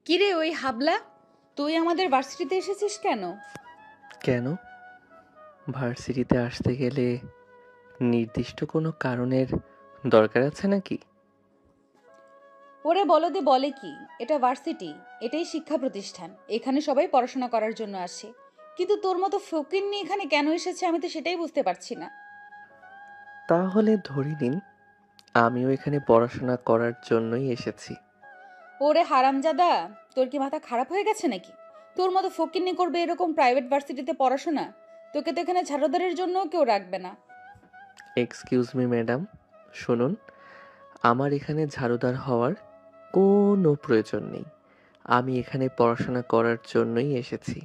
কিরে ওই হাবলা, তুই আমাদের ভার্সিটিতে এসেছিস কেন? কেন? ভার্সিটিতে আসতে গেলে নির্দিষ্ট কোনো কারণের দরকার আছে নাকি? ওরে বলদে বলে কি, এটা ভার্সিটি, এটাই শিক্ষা প্রতিষ্ঠান, এখানে সবাই পড়াশোনা করার জন্য আসে। কিন্তু তোর মতো ফকিন্নি এখানে কেন এসেছে আমি তো সেটাই বুঝতে পারছি না। তাহলে ধরে নিন আমিও এখানে পড়াশোনা করার জন্যই এসেছি। ওরে হারামজাদা, তোর কি মাথা খারাপ হয়ে গেছে নাকি? তোর মতো ফকিন্নি করবে এরকম প্রাইভেট ভার্সিটিতে পড়াশোনা? তোকে তো এখানে ঝাড়ুদারের জন্য কেউ রাখবে না। এক্সকিউজ মি ম্যাডাম, শুনুন, আমার এখানে ঝাড়ুদার হওয়ার কোনো প্রয়োজন নেই। আমি এখানে পড়াশোনা করার জন্যই এসেছি।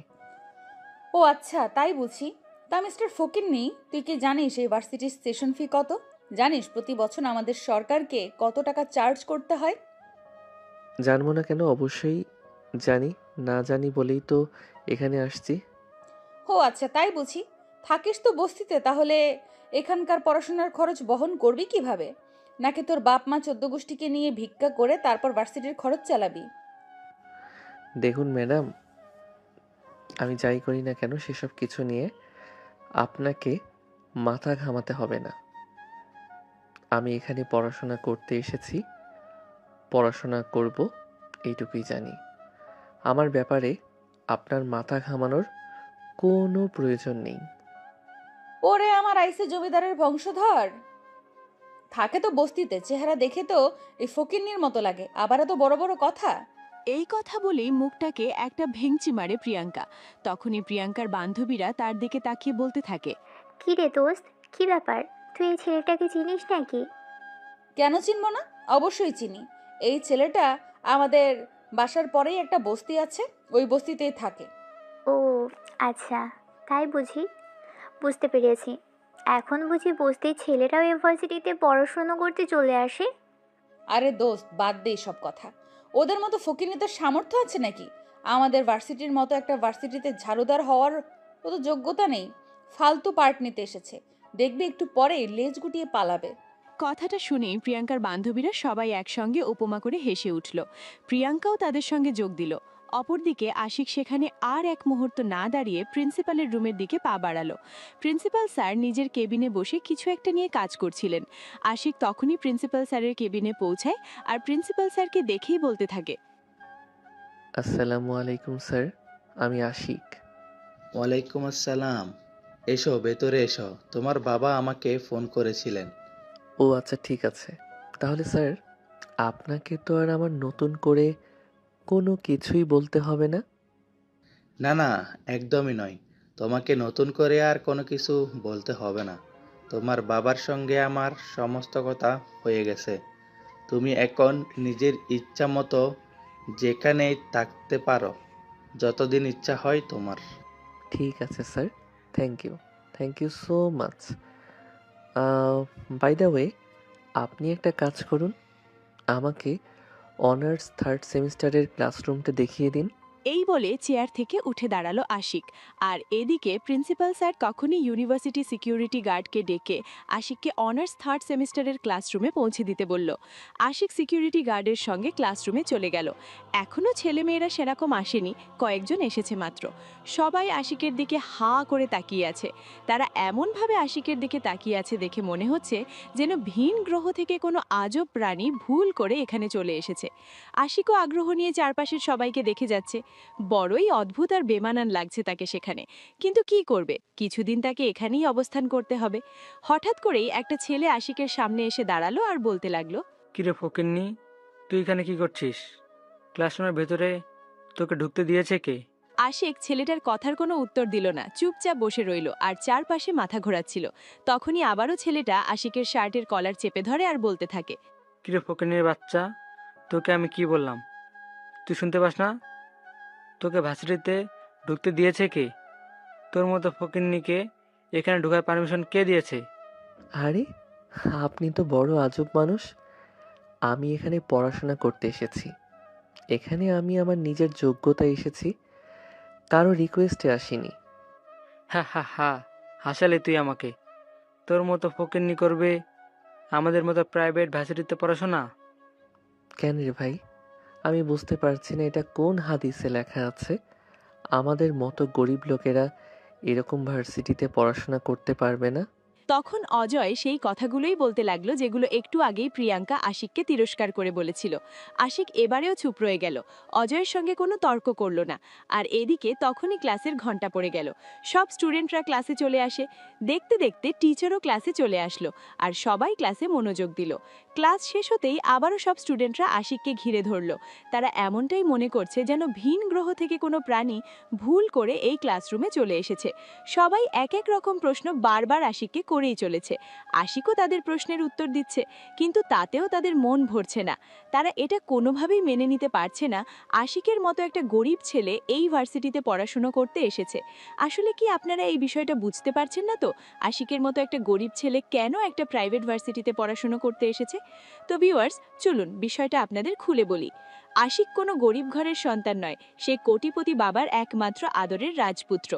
ও আচ্ছা, তাই বুঝি। তা মিস্টার ফকিন্নি, তুই কি জানিস এই ভার্সিটির সেশন ফি কত? জানিস প্রতি বছর আমাদের সরকারকে কত টাকা চার্জ করতে হয়? জানবো না কেন? অবশ্যই জানি। না জানি বলেই তো এখানে আসছি। ও আচ্ছা, তাই বুঝি। থাকিস তো বস্তিতে, তাহলে এখানকার পড়াশোনার খরচ বহন করবি কিভাবে? নাকি তোর বাপ মা 14 গোষ্ঠীকে নিয়ে ভিক্ষা করে তারপর ভার্সিটির খরচ চালাবি? দেখুন ম্যাডাম, আমি যাই করি না কেন সেসব কিছু নিয়ে আপনাকে মাথা ঘামাতে হবে না। আমি এখানে পড়াশোনা করতে এসেছি, পড়াশোনা করব, এইটুকুই জানি। আমার ব্যাপারে আপনার মাথা ঘামানোর কোনো প্রয়োজন নেই। ওরে আমার আইসে জমিদারের বংশধর, থাকে তো বস্তিতে, চেহারা দেখে তো এই ফকিন্নির মতো লাগে, আবার এত বড় বড় কথা। এই কথা বলেই মুখটাকে একটা ভেঙচি মারে প্রিয়াঙ্কা। তখনই প্রিয়াঙ্কার বান্ধবীরা তার দিকে তাকিয়ে বলতে থাকে। কি রে দোস্ত, কি ব্যাপার? তুই এই ছেলেটাকে চিনিস নাকি? কেন চিনবো না? অবশ্যই চিনি। এই ছেলেটা আমাদের বাসার পরেই একটা বস্তি আছে, ওই বস্তিতেই থাকে। ও আচ্ছা, তাই বুঝি। বুঝতে পেরেছি। এখন বুঝি বস্তির ছেলেরাও ইউনিভার্সিটিতে পড়াশুনো করতে চলে আসে? আরে দোস্ত, বাদ দে সব কথা। ওদের মতো ফকিনীদের সামর্থ্য আছে নাকি আমাদের ভার্সিটির মতো একটা ভার্সিটিতে ঝাড়ুদার হওয়ার? ও তো যোগ্যতা নেই, ফালতু পার্ট নিতে এসেছে। দেখবি একটু পরেই লেজ গুটিয়ে পালাবে। কথাটা শুনেই প্রিয়াঙ্কার বান্ধবীরা সবাই একসঙ্গে উপমা করে হেসে উঠল। প্রিয়াঙ্কাও তাদের সঙ্গে যোগ দিল। অপরদিকে আশিক সেখানে আর এক মুহূর্ত না দাঁড়িয়ে প্রিন্সিপালের রুমের দিকে পা বাড়ালো। প্রিন্সিপাল স্যার নিজের কেবিনে বসে কিছু একটা নিয়ে কাজ করছিলেন। আশিক তখনই প্রিন্সিপাল স্যারের কেবিনে পৌঁছায় আর প্রিন্সিপাল স্যারকে দেখেই বলতে থাকে। আসসালামু আলাইকুম স্যার, আমি আশিক। ওয়ালাইকুম আসসালাম। এসো, ভেতরে এসো। তোমার বাবা আমাকে ফোন করেছিলেন। ও আচ্ছা, ঠিক আছে। তাহলে স্যার, আপনাকে তো আর আমার নতুন করে কোনো কিছুই বলতে হবে না। না না, একদমই নয়। তোমাকে নতুন করে আর কোনো কিছু বলতে হবে না। তোমার বাবার সঙ্গে আমার সমস্ত কথা হয়ে গেছে। তুমি এখন নিজের ইচ্ছা মতো যেখানেই থাকতে পারো, যতদিন ইচ্ছা হয় তোমার। ঠিক আছে sir, thank you, thank you so much. By the way, আপনি একটা কাজ করুন, আমাকে অনার্স থার্ড সেমিস্টারের ক্লাসরুমটা দেখিয়ে দিন। এই বলে চেয়ার থেকে উঠে দাঁড়ালো আশিক। আর এদিকে প্রিন্সিপাল স্যার তখনই ইউনিভার্সিটি সিকিউরিটি গার্ডকে ডেকে আশিককে অনার্স থার্ড সেমিস্টারের ক্লাসরুমে পৌঁছে দিতে বলল। আশিক সিকিউরিটি গার্ডের সঙ্গে ক্লাসরুমে চলে গেল। এখনও ছেলেমেয়েরা সেরকম আসেনি, কয়েকজন এসেছে মাত্র। সবাই আশিকের দিকে হা করে তাকিয়ে আছে। তারা এমনভাবে আশিকের দিকে তাকিয়ে আছে দেখে মনে হচ্ছে যেন ভিন গ্রহ থেকে কোনো আজব প্রাণী ভুল করে এখানে চলে এসেছে। আশিকও আগ্রহ নিয়ে চারপাশের সবাইকে দেখে যাচ্ছে। বড়ই অদ্ভুত আর বেমানান লাগছে তাকে সেখানে। কিন্তু কি করবে, কিছুদিন তাকে এখানেই অবস্থান করতে হবে। হঠাৎ করেই একটা ছেলে আশিকের সামনে এসে দাঁড়ালো আর বলতে লাগলো। কিরে ফকিন্নি, তুই এখানে কি করছিস? ক্লাসরুমের ভেতরে তোকে ঢুকতে দিয়েছে কে? আশিক ছেলেটার কথার কোনো উত্তর দিল না, চুপচাপ বসে রইল আর চারপাশে মাথা ঘোরাচ্ছিল। তখনই আবারও ছেলেটা আশিকের শার্টের কলার চেপে ধরে আর বলতে থাকে। কিরে ফকিন্নির বাচ্চা, তোকে আমি কি বললাম? তুই শুনতে পাস না? তোকে ভার্সিটিতে ঢুকতে দিয়েছে কে? তোর মতো ফকিন্নিকে এখানে ঢোকার পারমিশন কে দিয়েছে? আরে, আপনি তো বড় আজব মানুষ। আমি এখানে পড়াশোনা করতে এসেছি। এখানে আমি আমার নিজের যোগ্যতায় এসেছি, কারো রিকোয়েস্টে আসিনি। হা হা হা, হাসালে তুই আমাকে। তোর মতো ফকিন্নি করবে আমাদের মতো প্রাইভেট ভার্সিটিতে পড়াশোনা? কেন রে ভাই? আমি বুঝতে পারছি না এটা কোন হাদিসে লেখা আছে আমাদের মতো গরিব লোকেরা এরকম ভার্সিটিতে পড়াশোনা করতে পারবে না? তখন অজয় সেই কথাগুলোই বলতে লাগলো যেগুলো একটু আগেই প্রিয়াঙ্কা আশিককে তিরস্কার করে বলেছিল। আশিক এবারেও চুপ রয়ে গেল, অজয়ের সঙ্গে কোনো তর্ক করল না। আর এদিকে তখনই ক্লাসের ঘন্টা পড়ে গেল। সব স্টুডেন্টরা ক্লাসে চলে আসে। দেখতে দেখতে টিচারও ক্লাসে চলে আসলো, আর সবাই ক্লাসে মনোযোগ দিল। ক্লাস শেষ হতেই আবারও সব স্টুডেন্টরা আশিককে ঘিরে ধরল। তারা এমনটাই মনে করছে যেন ভিন গ্রহ থেকে কোনো প্রাণী ভুল করে এই ক্লাসরুমে চলে এসেছে। সবাই এক এক রকম প্রশ্ন বারবার আশিককে করেই চলেছে। আশিকও তাদের প্রশ্নের উত্তর দিচ্ছে, কিন্তু তাতেও তাদের মন ভরছে না। তারা এটা কোনোভাবেই মেনে নিতে পারছে না আশিকের মতো একটা গরিব ছেলে এই ভার্সিটিতে পড়াশুনো করতে এসেছে। আসলে কি আপনারা এই বিষয়টা বুঝতে পারছেন না তো? আশিকের মতো একটা গরিব ছেলে কেন একটা প্রাইভেট ভার্সিটিতে পড়াশুনো করতে এসেছে? তো ভিউয়ার্স, চলুন বিষয়টা আপনাদের খুলে বলি। আশিক কোনো গরিব ঘরের সন্তান নয়, সে কোটিপতি বাবার একমাত্র আদরের রাজপুত্র।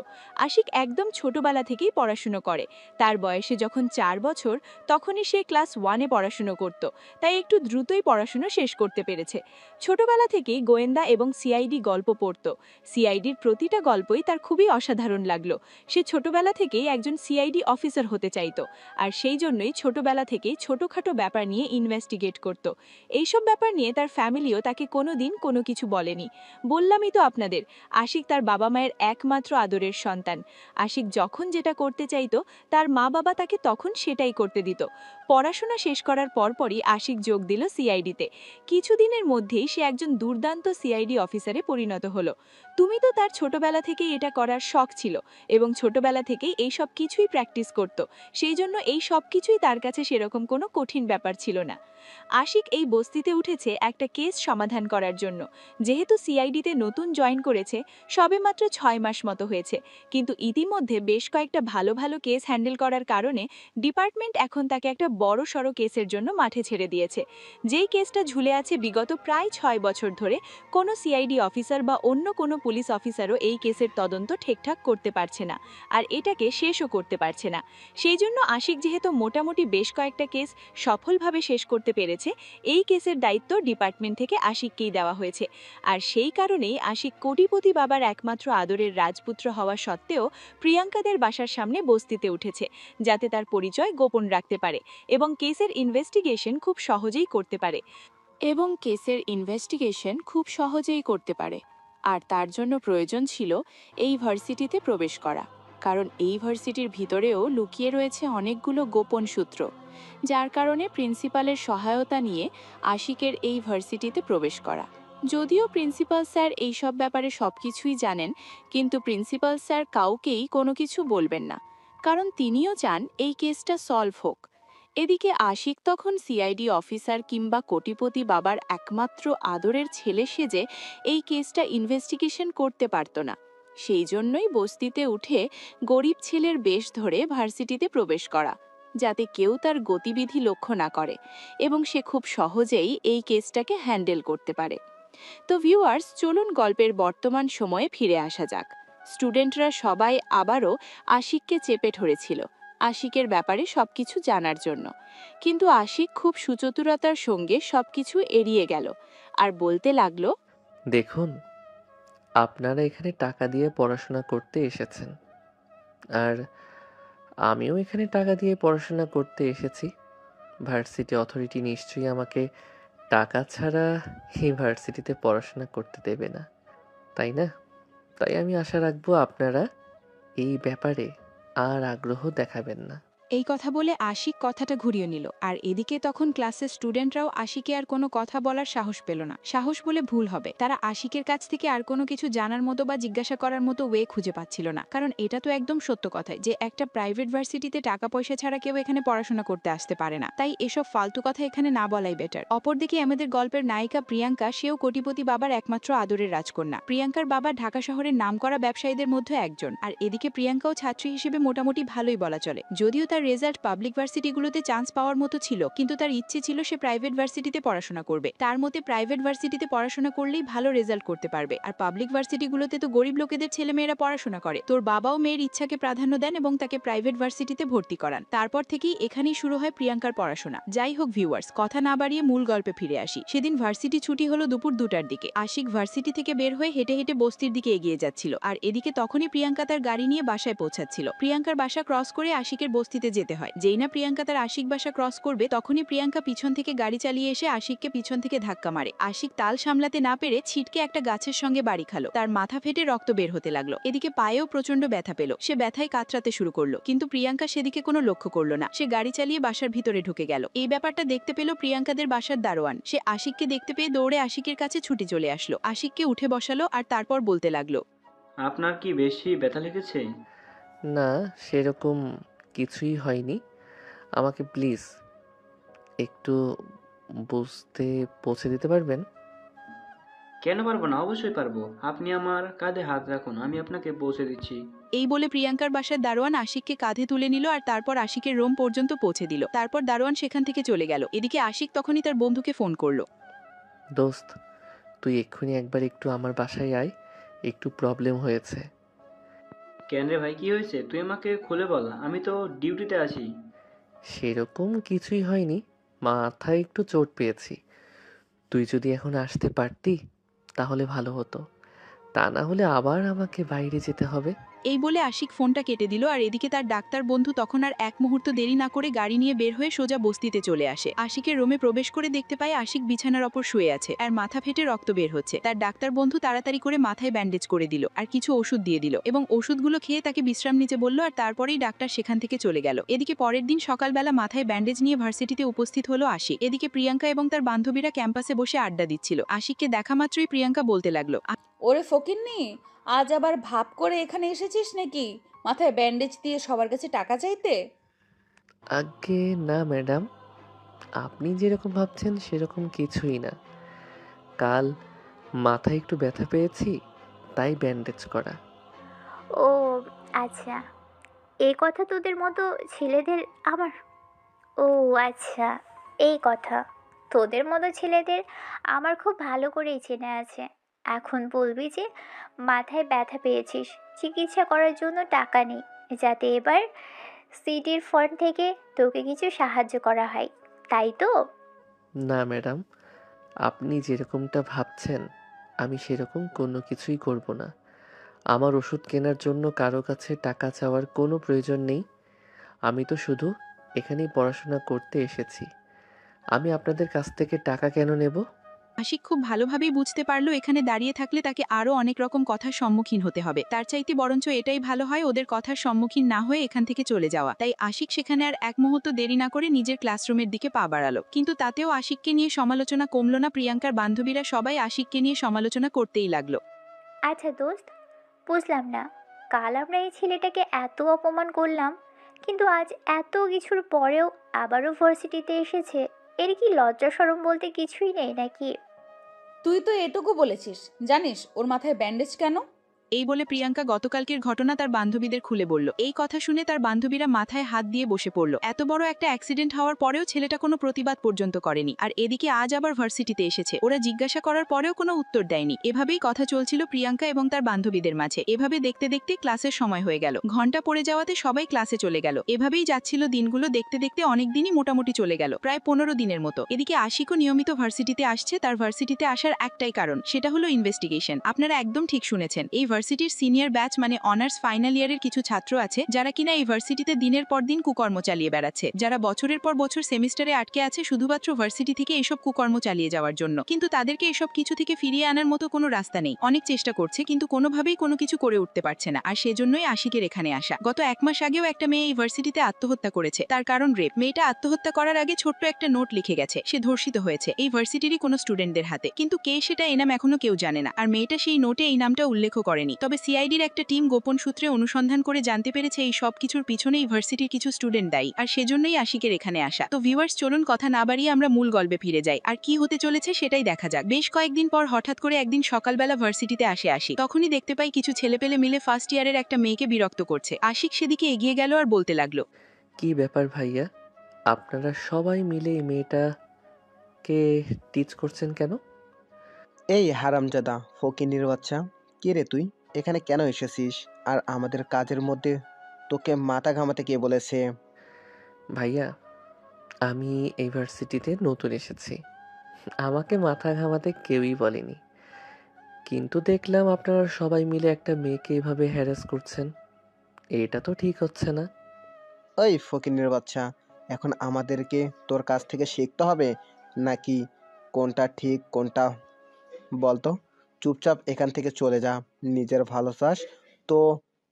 আশিক একদম ছোটবেলা থেকেই পড়াশুনো করে। তার বয়সে যখন 4 বছর, তখনই সে ক্লাস 1-এ পড়াশুনো করত, তাই একটু দ্রুতই পড়াশুনো শেষ করতে পেরেছে। ছোটবেলা থেকেই গোয়েন্দা এবং সিআইডি গল্প পড়ত। সিআইডির প্রতিটা গল্পই তার খুবই অসাধারণ লাগলো। সে ছোটবেলা থেকেই একজন সিআইডি অফিসার হতে চাইতো, আর সেই জন্যই ছোটবেলা থেকেই ছোটখাটো ব্যাপার নিয়ে ইনভেস্টিগেট করত। এইসব ব্যাপার নিয়ে তার ফ্যামিলিও তাকে কোনোদিন কোনো কিছু বলেনি। বললামই তো আপনাদের, আশিক তার বাবা মায়ের একমাত্র আদরের সন্তান। আশিক যখন যেটা করতে চাইতো তার মা বাবা তাকে তখন সেটাই করতে দিত। পড়াশোনা শেষ করার পরপরই আশিক যোগ দিল সিআইডিতে। কিছুদিনের মধ্যেই সে একজন দুর্দান্ত সিআইডি অফিসারে পরিণত হলো। তুমি তো তার ছোটবেলা থেকেই এটা করার শখ ছিল, এবং ছোটবেলা থেকেই এই সব কিছুই প্র্যাকটিস করত। সেই জন্য এই সব কিছুই তার কাছে সেরকম কোনো কঠিন ব্যাপার ছিল না। আশিক এই বস্তিতে উঠেছে একটা কেস সমাধান করার জন্য। যেহেতু সিআইডিতে নতুন জয়েন করেছে, সবেমাত্র 6 মাস মতো হয়েছে, কিন্তু ইতিমধ্যে বেশ কয়েকটা ভালো ভালো কেস হ্যান্ডেল করার কারণে ডিপার্টমেন্ট এখন তাকে একটা বড় সড়ো কেসের জন্য মাঠে ছেড়ে দিয়েছে। যেই কেসটা ঝুলে আছে বিগত প্রায় 6 বছর ধরে, কোনো সিআইডি অফিসার বা অন্য কোনো পুলিশ অফিসারও এই কেসের তদন্ত ঠিকঠাক করতে পারছে না, আর এটাকে শেষও করতে পারছে না। সেই জন্য আশিক যেহেতু মোটামুটি বেশ কয়েকটা কেস সফলভাবে শেষ করতে পেরেছে, এই কেসের দায়িত্ব ডিপার্টমেন্ট থেকে আশিককেই দেওয়া হয়েছে। আর সেই কারণেই আশিক কোটিপতি বাবার একমাত্র আদরের রাজপুত্র হওয়া সত্ত্বেও প্রিয়াঙ্কাদের বাসার সামনে বস্তিতে উঠেছে, যাতে তার পরিচয় গোপন রাখতে পারে এবং কেসের ইনভেস্টিগেশন খুব সহজেই করতে পারে। আর তার জন্য প্রয়োজন ছিল এই ভার্সিটিতে প্রবেশ করা, কারণ এই ভার্সিটির ভিতরেও লুকিয়ে রয়েছে অনেকগুলো গোপন সূত্র, যার কারণে প্রিন্সিপালের সহায়তা নিয়ে আশিকের এই ভার্সিটিতে প্রবেশ করা। যদিও প্রিন্সিপাল স্যার এইসব ব্যাপারে সবকিছুই জানেন, কিন্তু প্রিন্সিপাল স্যার কাউকেই কোনো কিছু বলবেন না, কারণ তিনিও চান এই কেসটা সলভ হোক। এদিকে আশিক তখন সিআইডি অফিসার কিংবা কোটিপতি বাবার একমাত্র আদরের ছেলে সেজে এই কেসটা ইনভেস্টিগেশন করতে পারত না। সেই জন্যই বস্তিতে উঠে গরিব ছেলের বেশ ধরে ভার্সিটিতে প্রবেশ করা, যাতে কেউ তার গতিবিধি লক্ষ্য না করে এবং সে খুব সহজেই এই কেসটাকে হ্যান্ডেল করতে পারে। তো ভিউয়ার্স, চলুন গল্পের বর্তমান সময়ে ফিরে আসা যাক। স্টুডেন্টরা সবাই আবারও আশিককে চেপে ধরেছিল আশিকের ব্যাপারে সবকিছু জানার জন্য, কিন্তু আশিক খুব সুচতুরতার সঙ্গে সবকিছু এড়িয়ে গেল আর বলতে লাগলো, দেখুন, আপনারা এখানে টাকা দিয়ে পড়াশোনা করতে এসেছেন, আর আমিও এখানে টাকা দিয়ে পড়াশোনা করতে এসেছি। ভার্সিটি অথরিটি নিশ্চয়ই আমাকে টাকা ছাড়া এই ভার্সিটিতে পড়াশোনা করতে দেবে না, তাই না? তাই আমি আশা রাখবো আপনারা এই ব্যাপারে আর আগ্রহ দেখাবেন না। এই কথা বলে আশিক কথাটা ঘুরিয়ে নিল, আর এদিকে তখন ক্লাসের স্টুডেন্টরাও আশিকে আর কোনো কথা বলার সাহস পেল না। সাহস বলে ভুল হবে, তারা আশিকের কাছ থেকে আর কোনো কিছু জানার মতো বা জিজ্ঞাসা করার মতো ওয়ে খুঁজে পাচ্ছিল না, কারণ এটা তো একদম সত্য কথাই যে একটা প্রাইভেট ভার্সিটিতে টাকা পয়সা ছাড়া কেউ এখানে পড়াশোনা করতে আসতে পারে না। তাই এসব ফালতু কথা এখানে না বলাই বেটার। অপরদিকে আমাদের গল্পের নায়িকা প্রিয়াঙ্কা, সেও কোটিপতি বাবার একমাত্র আদরের রাজকন্যা। প্রিয়াঙ্কার বাবা ঢাকা শহরের নামকরা ব্যবসায়ীদের মধ্যে একজন, আর এদিকে প্রিয়াঙ্কাও ছাত্রী হিসেবে মোটামুটি ভালোই বলা চলে, যদিও তার প্রিয়াঙ্কার রেজাল্ট পাবলিক ভার্সিটিগুলোতে চান্স পাওয়ার মতো ছিল, কিন্তু তার ইচ্ছে ছিল সে প্রাইভেট ভার্সিটিতে পড়াশোনা করবে। তার মতে প্রাইভেট ভার্সিটিতে পড়াশোনা করলেই ভালো রেজাল্ট করতে পারবে, আর পাবলিক ভার্সিটিগুলোতে তো গরিব লোকেদের ছেলেমেয়েরা পড়াশোনা করে। তোর বাবাও মেয়ের ইচ্ছাকে প্রাধান্য দেন এবং তাকে প্রাইভেট ভার্সিটিতে ভর্তি করান। তারপর থেকেই এখানেই শুরু হয় প্রিয়াঙ্কার পড়াশোনা। যাই হোক ভিউয়ার্স, কথা না বাড়িয়ে মূল গল্পে ফিরে আসি। সেদিন ভার্সিটি ছুটি হলো দুপুর 2টার দিকে। আশিক ভার্সিটি থেকে বের হয়ে হেঁটে হেঁটে বস্তির দিকে এগিয়ে যাচ্ছিল, আর এদিকে তখনই প্রিয়াঙ্কা তার গাড়ি নিয়ে বাসায় পৌঁছাচ্ছিল। প্রিয়াঙ্কার বাসা ক্রস করে আশিকের বস্তিতে যেতে হয়। যেই না প্রিয়াঙ্কা তার আশিক বাসা ক্রস করবে, তখনই প্রিয়াঙ্কা পিছন থেকে গাড়ি চালিয়ে এসে আশিককে পিছন থেকে ধাক্কা মারে। আশিক তাল সামলাতে না পেরে ছিটকে একটা গাছের সঙ্গে বাড়ি খালো। তার মাথা ফেটে রক্ত বের হতে লাগলো। এদিকে পায়েও প্রচন্ড ব্যথা পেল। সে ব্যথায় কাতরাতে শুরু করলো, কিন্তু প্রিয়াঙ্কা সেদিকে কোনো লক্ষ্য করলো না। সে গাড়ি চালিয়ে বাসার ভিতরে ঢুকে গেল। এই ব্যাপারটা দেখতে পেল প্রিয়াঙ্কাদের বাসার দারোয়ান। সে আশিককে দেখতে পেয়ে দৌড়ে আশিকের কাছে ছুটে চলে আসলো। আশিককে উঠে বসালো আর তারপর বলতে লাগলো, আপনার কি বেশি ব্যথা লেগেছে? না, সেরকম কিছুই হয়নি। আমাকে প্লিজ একটু বুঝতে পৌঁছে দিতে পারবেন? কেন পারবো না? অবশ্যই পারবো। আপনি আমার কাঁধে হাত রাখুন, আমি আপনাকে পৌঁছে দিচ্ছি। এই বলে প্রিয়াঙ্কার বাসার দারোয়ান আশিককে কাঁধে তুলে নিল আর তারপর আশিকের রুম পর্যন্ত পৌঁছে দিল। তারপর দারোয়ান সেখান থেকে চলে গেল। এদিকে আশিক তখনই তার বন্ধুকে ফোন করলো। দোস্ত, তুই এক্ষুনি একবার একটু আমার বাসায় আয়, একটু প্রবলেম হয়েছে। কেন রে ভাই, কি হয়েছে? তুই আমাকে খুলে বল, আমি তো ডিউটিতে আছি। সেরকম কিছুই হয়নি, মাথায় একটু চোট পেয়েছি। তুই যদি এখন আসতে পারতি তাহলে ভালো হতো, তা না হলে আবার আমাকে বাইরে যেতে হবে। এই বলে আশিক ফোনটা কেটে দিল, আর এদিকে তার ডাক্তার বন্ধু তখন আর এক মুহূর্ত দেরি না করে গাড়ি নিয়ে বের হয়ে সোজা বস্তিতে চলে আসে। আশিকের রুমে প্রবেশ করে দেখতে পায় আশিক বিছানার ওপর শুয়ে আছে আর মাথা ফেটে রক্ত বের হচ্ছে। তার ডাক্তার বন্ধু তাড়াতাড়ি করে মাথায় ব্যান্ডেজ করে দিল আর কিছু ওষুধ দিয়ে দিল এবং ওষুধগুলো খেয়ে তাকে বিশ্রাম নিতে বলল, আর তারপরেই ডাক্তার সেখান থেকে চলে গেল। এদিকে পরের দিন সকালবেলা মাথায় ব্যান্ডেজ নিয়ে ভার্সিটিতে উপস্থিত হলো আশিক। এদিকে প্রিয়াঙ্কা এবং তার বান্ধবীরা ক্যাম্পাসে বসে আড্ডা দিচ্ছিল। আশিককে দেখা মাত্রই প্রিয়াঙ্কা বলতে লাগলো, ওরে ফকিন্নি, আজ আবার ভাব করে এখানে এসেছিস নাকি মাথায় ব্যান্ডেজ দিয়ে সবার কাছে টাকা চাইতে? আগে না ম্যাডাম, আপনি যেরকম ভাবছেন সেরকম কিছুই না। কাল মাথায় একটু ব্যথা পেয়েছি, তাই ব্যান্ডেজ করা। ও আচ্ছা, এই কথা তোদের মতো ছেলেদের আমার ও আচ্ছা, এই কথা তোদের মতো ছেলেদের আমার খুব ভালো করেই চেনা আছে। এখন বলবি যে মাথায় ব্যথা পেয়েছিস, চিকিৎসা করার জন্য টাকা নেই, যাতে এবার সিটির ফান্ড থেকে তোকে কিছু সাহায্য করা হয়, তাই তো? না ম্যাডাম, আপনি যেরকমটা ভাবছেন আমি সেরকম কোনো কিছুই করব না। আমার ওষুধ কেনার জন্য কারো কাছে টাকা চাওয়ার কোনো প্রয়োজন নেই। আমি তো শুধু এখানেই পড়াশোনা করতে এসেছি। আমি আপনাদের কাছ থেকে টাকা কেন নেব? আশিক খুব ভালোভাবেই বুঝতে পারলো এখানে দাঁড়িয়ে থাকলে তাকে আরো অনেক রকম কথার সম্মুখীন হতে হবে। তার চাইতে বরঞ্চ এটাই ভালো হয় ওদের কথার সম্মুখীন না হয়ে এখান থেকে চলে যাওয়া। তাই আশিক সেখানে আর এক মুহূর্ত দেরি না করে নিজের ক্লাসরুমের দিকে পা বাড়ালো। কিন্তু তাতেও আশিককে নিয়ে সমালোচনা কমলো না। প্রিয়াঙ্কার বান্ধবীরা সবাই আশিককে নিয়ে সমালোচনা করতেই লাগলো। আচ্ছা দোস্ত, বুঝলাম না, কাল আমরা এই ছেলেটাকে এত অপমান করলাম, কিন্তু আজ এত কিছুর পরেও আবারও ভার্সিটিতে এসেছে। এর কি লজ্জা শরম বলতে কিছুই নেই নাকি? তুই তো এটুকু বলেছিস, জানিস ওর মাথায় ব্যান্ডেজ কেন? এই বলে প্রিয়াঙ্কা গতকালকের ঘটনা তার বান্ধবীদের খুলে বলল। এই কথা শুনে তার বান্ধবীরা মাথায় হাত দিয়ে বসে পড়ল। এত বড় একটা অ্যাক্সিডেন্ট হওয়ার পরেও ছেলেটা কোনো প্রতিবাদ পর্যন্ত করেনি, আর এদিকে আজ আবার ভার্সিটিতে এসেছে। ওরা জিজ্ঞাসা করার পরেও কোনো উত্তর দেয়নি। এভাবেই কথা চলছিল প্রিয়াঙ্কা এবং তার বান্ধবীদের মাঝে। এভাবে দেখতে দেখতে ক্লাসের সময় হয়ে গেল। ঘন্টা পড়ে যাওয়াতে সবাই ক্লাসে চলে গেল। এভাবেই যাচ্ছিল দিনগুলো। দেখতে দেখতে অনেক দিনই মোটামুটি চলে গেল, প্রায় 15 দিনের মতো। এদিকে আশিকও নিয়মিত ভার্সিটিতে আসছে। তার ভার্সিটিতে আসার একটাই কারণ, সেটা হলো ইনভেস্টিগেশন। আপনারা একদম ঠিক শুনেছেন, এই ভার্সিটির সিনিয়র ব্যাচ মানে অনার্স ফাইনাল ইয়ারের কিছু ছাত্র আছে যারা কিনা এই ভার্সিটিতে দিনের পর দিন কুকর্ম চালিয়ে বেড়াচ্ছে, যারা বছরের পর বছর সেমিস্টারে আটকে আছে শুধুমাত্র ভার্সিটি থেকে এসব কুকর্ম চালিয়ে যাওয়ার জন্য। কিন্তু তাদেরকে এসব কিছু থেকে ফিরিয়ে আনার মতো কোনো রাস্তা নেই। অনেক চেষ্টা করছে কিন্তু কোনোভাবেই কোনো কিছু করে উঠতে পারছে না। আর সেজন্যই আশিকের এখানে আসা। গত 1 মাস আগেও একটা মেয়ে এই ভার্সিটিতে আত্মহত্যা করেছে। তার কারণ রেপ। মেয়েটা আত্মহত্যা করার আগে ছোট্ট একটা নোট লিখে গেছে সে ধর্ষিত হয়েছে এই ভার্সিটিরই কোনো স্টুডেন্টদের হাতে। কিন্তু কে সেটা এনাম এখনো কেউ জানে না। আর মেয়েটা সেই নোটে এই নামটা উল্লেখ করেনি। তবে সিআইডির একটা টিম গোপন সূত্রে অনুসন্ধান করে জানতে পেরেছে এই সব কিছুর পিছনে ইউনিভার্সিটির কিছু স্টুডেন্ট দায়ী। আর সেজন্যই আশিকের এখানে আসা। তো ভিউয়ার্স, চলুন কথা না বাড়িয়ে আমরা মূল গল্পে ফিরে যাই আর কি হতে চলেছে সেটাই দেখা যাক। বেশ কয়েকদিন পর হঠাৎ করে একদিন সকালবেলা ভার্সিটিতে আসে আশিক। তখনই দেখতে পাই কিছু ছেলেপেলে মিলে ফার্স্ট ইয়ারের একটা মেয়েকে বিরক্ত করছে। আশিক সেদিকে এগিয়ে গেল আর বলতে লাগলো, কি ব্যাপার ভাইয়া, আপনারা সবাই মিলে এই মেয়েটাকে টিচ করছেন কেন? এই হারামজাদা ফকিন্নির বাচ্চা, কে রে তুই? এখানে কেন এসেছিস? আর আমাদের কাজের মধ্যে তোকে মাথা ঘামাতে কে বলেছে? ভাইয়া, আমি এই ভার্সিটিতে নতুন এসেছি, আমাকে মাথা ঘামাতে কেউই বলেনি। কিন্তু দেখলাম আপনারা সবাই মিলে একটা মেয়েকে এভাবে হ্যারাস করছেন, এটা তো ঠিক হচ্ছে না। ওই ফকিন্নির বাচ্চা, এখন আমাদেরকে তোর কাছ থেকে শিখতে হবে নাকি কোনটা ঠিক কোনটা বলতো? চুপচাপ এখান থেকে চলে যা। নিজের ভালো চাস তো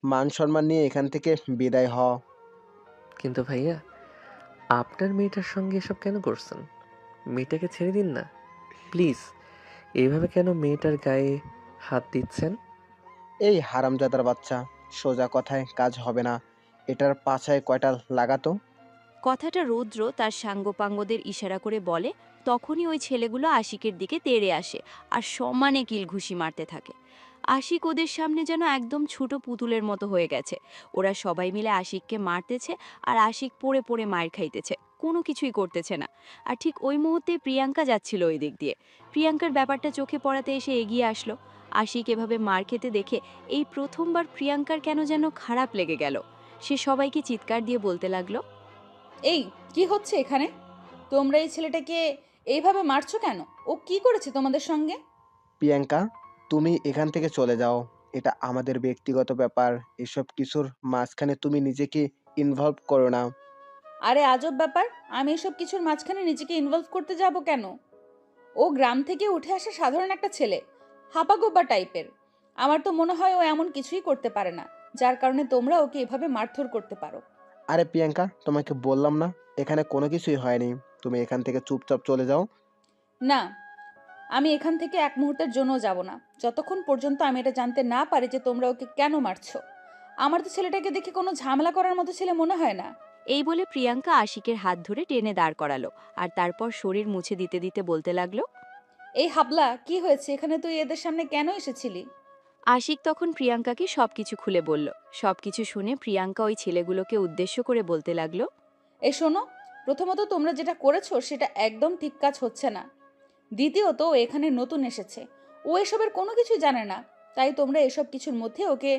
মান সম্মান নিয়ে এখান থেকে বিদায় হ। কিন্তু ভাইয়া, আপনার মেয়েটার সঙ্গে এসব কেন করছেন? মেয়েটাকে ছেড়ে দিন না প্লিজ। এইভাবে কেন মেয়েটার গায়ে হাত দিচ্ছেন? এই হারামজাদার বাচ্চা, সোজা কথায় কাজ হবে না, এটার পাছায় কয়টা লাগাতো। কথাটা রৌদ্র তার সাঙ্গপাঙ্গদের ইশারা করে বলে। তখনই ওই ছেলেগুলো আশিকের দিকে তেড়ে আসে আর সমানে কিল ঘুষি মারতে থাকে। আশিক ওদের সামনে যেন একদম ছোট পুতুলের মতো হয়ে গেছে। ওরা সবাই মিলে আশিককে মারতেছে আর আশিক পড়ে পড়ে মার খাইতেছে, কোনো কিছুই করতেছে না। আর ঠিক ওই মুহূর্তে প্রিয়াঙ্কা যাচ্ছিল ওই দিক দিয়ে। প্রিয়াঙ্কার ব্যাপারটা চোখে পড়াতে এসে এগিয়ে আসলো। আশিক এভাবে মার খেতে দেখে এই প্রথমবার প্রিয়াঙ্কার কেন যেন খারাপ লেগে গেল। সে সবাইকে চিৎকার দিয়ে বলতে লাগলো, এই কি হচ্ছে এখানে? তোমরা এই ছেলেটাকে এইভাবে মারছো কেন? ও কি করেছে তোমাদের সঙ্গে? প্রিয়াঙ্কা, তুমি এখান থেকে চলে যাও, এটা আমাদের ব্যক্তিগত ব্যাপার। এসব কিছুর মাঝখানে তুমি নিজেকে ইনভলভ করো না। আরে আজব ব্যাপার, আমি এসব কিছুর মাঝখানে নিজেকে ইনভলভ করতে যাব কেন? ও গ্রাম থেকে উঠে আসা সাধারণ একটা ছেলে, হাপাগোব্বা টাইপের। আমার তো মনে হয় ও এমন কিছুই করতে পারে না, যার কারণে তোমরা ওকে এভাবে মারধর করতে পারো। আরে প্রিয়াঙ্কা, তোমাকে বললাম না এখানে কোনো কিছুই হয়নি, তুমি এখান থেকে চুপচাপ চলে যাও। না, আমি এখান থেকে এক মুহূর্তের জন্য যাব না, যতক্ষণ পর্যন্ত আমি এটা জানতে না পারি যে তোমরা ওকে কেন মারছো। আমার তো ছেলেটাকে দেখে কোনো ঝামেলা করার মতো ছেলে মনে হয় না। এই বলে প্রিয়াঙ্কা আশিকের হাত ধরে টেনে দাঁড় করালো আর তারপর শরীর মুছে দিতে দিতে বলতে লাগলো, এই হাবলা, কি হয়েছে এখানে? তুই এদের সামনে কেন এসেছিলি? আশিক তখন প্রিয়াঙ্কাকে সবকিছু খুলে বলল। সবকিছু শুনে প্রিয়াঙ্কা ওই ছেলেগুলোকে উদ্দেশ্য করে বলতে লাগলো, এই শোনো, প্রথমত তোমরা যেটা করেছো সেটা একদম ঠিক কাজ হচ্ছে না। দ্বিতীয়ত ও এখানে নতুন এসেছে, ও এসবের কোনো কিছুই জানে না, তাই তোমরা এসব কিছুর মধ্যে ওকে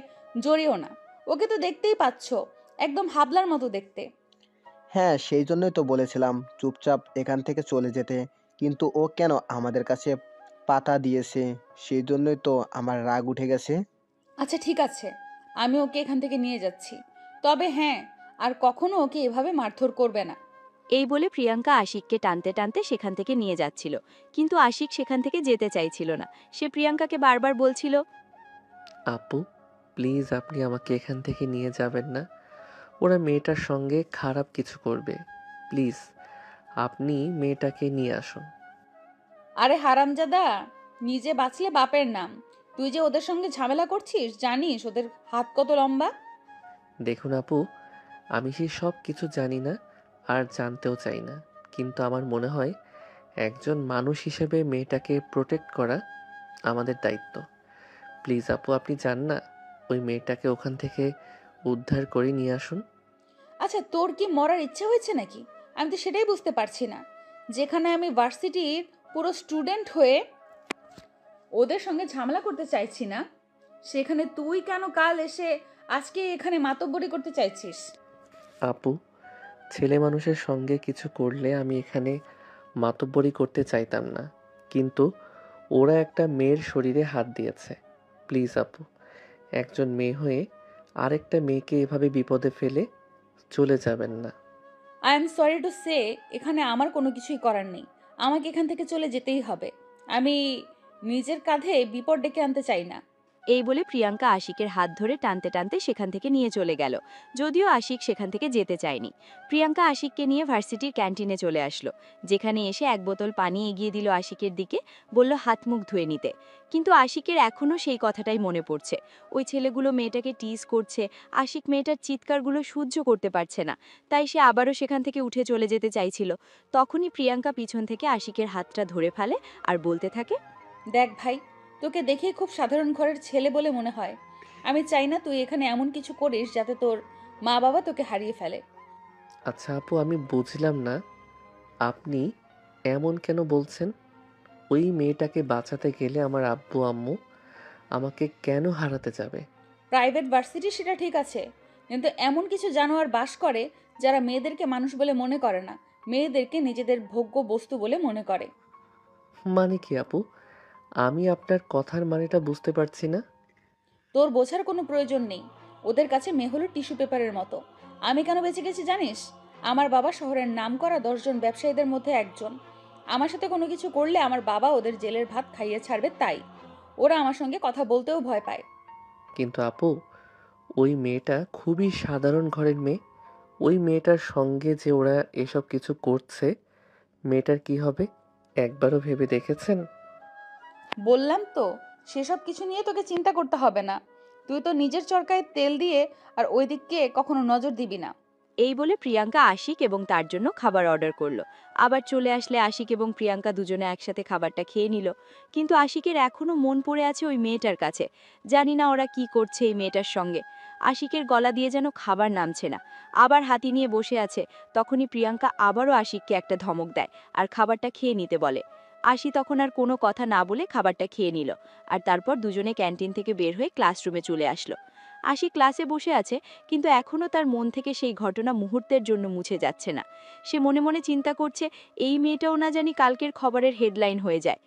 জড়িও না। ওকে তো দেখতেই পাচ্ছো, একদম হাবলার মতো দেখতে। হ্যাঁ, সেই জন্যই তো বলেছিলাম চুপচাপ এখান থেকে চলে যেতে, কিন্তু ও কেন আমাদের কাছে পাতা দিয়েছে, সেই জন্যই তো আমার রাগ উঠে গেছে। আচ্ছা ঠিক আছে, আমি ওকে এখান থেকে নিয়ে যাচ্ছি, তবে হ্যাঁ, আর কখনো ওকে এভাবে মারধর করবে না। এই বলে প্রিয়াঙ্কা আশিককে টানতে টানতে সেখান থেকে নিয়ে যাচ্ছিল। কিন্তু আশিক সেখান থেকে যেতে চাইছিল না। সে প্রিয়াঙ্কাকে বারবার বলছিল, আপু, প্লিজ আপনি আমাকে এখান থেকে নিয়ে যাবেন না। ওরা মেয়েটার সঙ্গে খারাপ কিছু করবে। প্লিজ আপনি মেয়েটাকে নিয়ে আসুন। আরে হারামজাদা, নিজে বাঁচলে বাপের নাম। তুই যে ওদের সঙ্গে ঝামেলা করছিস, জানিস ওদের হাত কত লম্বা? দেখুন আপু, আমি সেই সব কিছু জানি না আর জানতেও চাই না, কিন্তু আমার মনে হয় একজন মানুষ হিসেবে মেয়েটাকে প্রোটেক্ট করা আমাদের দায়িত্ব। প্লিজ আপু, আপনি যান না, ওই মেয়েটাকে ওখান থেকে উদ্ধার করে নিয়ে আসুন। আচ্ছা তোর কি মরার ইচ্ছে হয়েছে নাকি? আমি তো সেটাই বুঝতে পারছি না। যেখানে আমি ভার্সিটির পুরো স্টুডেন্ট হয়ে ওদের সঙ্গে ঝামেলা করতে চাইছি না, সেখানে তুই কেন কাল এসে আজকে এখানে মাতব্বরি করতে চাইছিস? আপু, ছেলে মানুষের সঙ্গে কিছু করলে আমি এখানে মাতব্বরি করতে চাইতাম না, কিন্তু ওরা একটা মেয়ের শরীরে হাত দিয়েছে। প্লিজ আপু, একজন মেয়ে হয়ে আরেকটা মেয়েকে এভাবে বিপদে ফেলে চলে যাবেন না। I am sorry to say, এখানে আমার কোনো কিছুই করার নেই। আমাকে এখান থেকে চলে যেতেই হবে। আমি নিজের কাঁধে বিপদ ডেকে আনতে চাই না। এই বলে প্রিয়াঙ্কা আশিকের হাত ধরে টানতে টানতে সেখান থেকে নিয়ে চলে গেল। যদিও আশিক সেখান থেকে যেতে চায়নি। প্রিয়াঙ্কা আশিককে নিয়ে ভার্সিটির ক্যান্টিনে চলে আসলো, যেখানে এসে এক বোতল পানি এগিয়ে দিল আশিকের দিকে, বলল হাত মুখ ধুয়ে নিতে। কিন্তু আশিকের এখনও সেই কথাটাই মনে পড়ছে। ওই ছেলেগুলো মেয়েটাকে টিজ করছে, আশিক মেয়েটার চিৎকারগুলো সহ্য করতে পারছে না, তাই সে আবারও সেখান থেকে উঠে চলে যেতে চাইছিল। তখনই প্রিয়াঙ্কা পিছন থেকে আশিকের হাতটা ধরে ফেলে আর বলতে থাকে, দেখ ভাই, তোকে দেখে খুব সাধারণ ঘরের ছেলে বলে মনে হয়। আমি চাই না তুই এখানে এমন কিছু করিস যাতে তোর মা বাবা তোকে হারিয়ে ফেলে। আচ্ছা আপু, আমি বুঝলাম না, আপনি এমন কেন বলছেন? ওই মেয়েটাকে বাঁচাতে গেলে আমার আব্বু আম্মু আমাকে কেন হারাতে যাবে? প্রাইভেট ভার্সিটি সেটা ঠিক আছে, কিন্তু এমন কিছু জানোয়ার বাস করে যারা মেয়েদেরকে মানুষ বলে মনে করে না, মেয়েদেরকে নিজেদের ভোগ্য বস্তু বলে মনে করে। মানে কি আপু? আমি আপনার কথার মানেটা বুঝতে পারছি না। তোর বোঝার কোনো প্রয়োজন নেই। ওদের কাছে মেয়ে হলো টিস্যু পেপারের মতো। আমি কেন বেঁচে গেছি জানিস? আমার বাবা শহরের নামকরা 10 জন ব্যবসায়ীদের মধ্যে একজন। আমার সাথে কোনো কিছু করলে আমার বাবা ওদের জেলের ভাত খাইয়ে ছাড়বে, তাই ওরা আমার সঙ্গে কথা বলতেও ভয় পায়। কিন্তু আপু, ওই মেয়েটা খুবই সাধারণ ঘরের মেয়ে। ওই মেয়েটার সঙ্গে যে ওরা এসব কিছু করছে, মেয়েটার কি হবে একবারও ভেবে দেখেছেন? বললাম তো, সেসব কিছু নিয়ে তোকে চিন্তা করতে হবে না। তুই তো নিজের চরকায় তেল দিয়ে আর ওই দিককে কখনো নজর দিবি না। এই বলে প্রিয়াঙ্কা আশিক এবং তার জন্য খাবার অর্ডার করলো। আবার চলে আসলে আশিক এবং প্রিয়াঙ্কা দুজনে একসাথে খাবারটা খেয়ে নিল। কিন্তু আশিকের এখনো মন পড়ে আছে ওই মেয়েটার কাছে। জানি না ওরা কি করছে এই মেয়েটার সঙ্গে। আশিকের গলা দিয়ে যেন খাবার নামছে না। আবার হাতি নিয়ে বসে আছে। তখনই প্রিয়াঙ্কা আবারও আশিককে একটা ধমক দেয় আর খাবারটা খেয়ে নিতে বলে। আশি তখন আর কোনো কথা না বলে খাবারটা খেয়ে নিল। আর তারপর দুজনে ক্যান্টিন থেকে বের হয়ে ক্লাসরুমে চলে আসলো। আশি ক্লাসে বসে আছে, কিন্তু এখনও তার মন থেকে সেই ঘটনা মুহূর্তের জন্য মুছে যাচ্ছে না। সে মনে মনে চিন্তা করছে, এই মেয়েটাও না জানি কালকের খবরের হেডলাইন হয়ে যায়।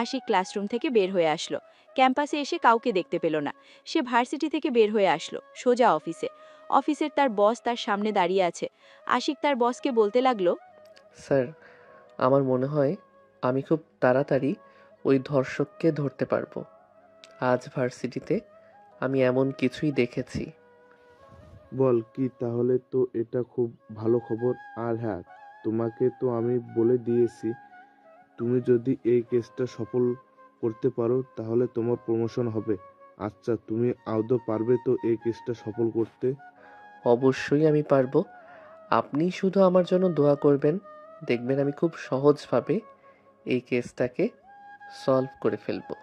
আশি ক্লাসরুম থেকে বের হয়ে আসলো। ক্যাম্পাসে এসে কাউকে দেখতে পেল না। সে ভার্সিটি থেকে বের হয়ে আসলো সোজা অফিসে। অফিসের তার বস তার সামনে দাঁড়িয়ে আছে। আশিক তার বসকে বলতে লাগলো, স্যার, আমার মনে হয় আমি খুব তাড়াতাড়ি ওই ধর্ষককে ধরতে পারবো। আজ ভার্সিটিতে আমি এমন কিছুই দেখেছি। বল কি তাহলে? তো এটা খুব ভালো খবর। আর হ্যাঁ, তোমাকে তো আমি বলে দিয়েছি, তুমি যদি এই কেসটা সফল করতে পারো তাহলে তোমার প্রমোশন হবে। আচ্ছা, তুমি আদৌ পারবে তো এই কেসটা সফল করতে? অবশ্যই আমি পারবো। আপনি শুধু আমার জন্য দোয়া করবেন, দেখবেন আমি খুব সহজভাবে এই কেসটাকে সলভ করে ফেলবো।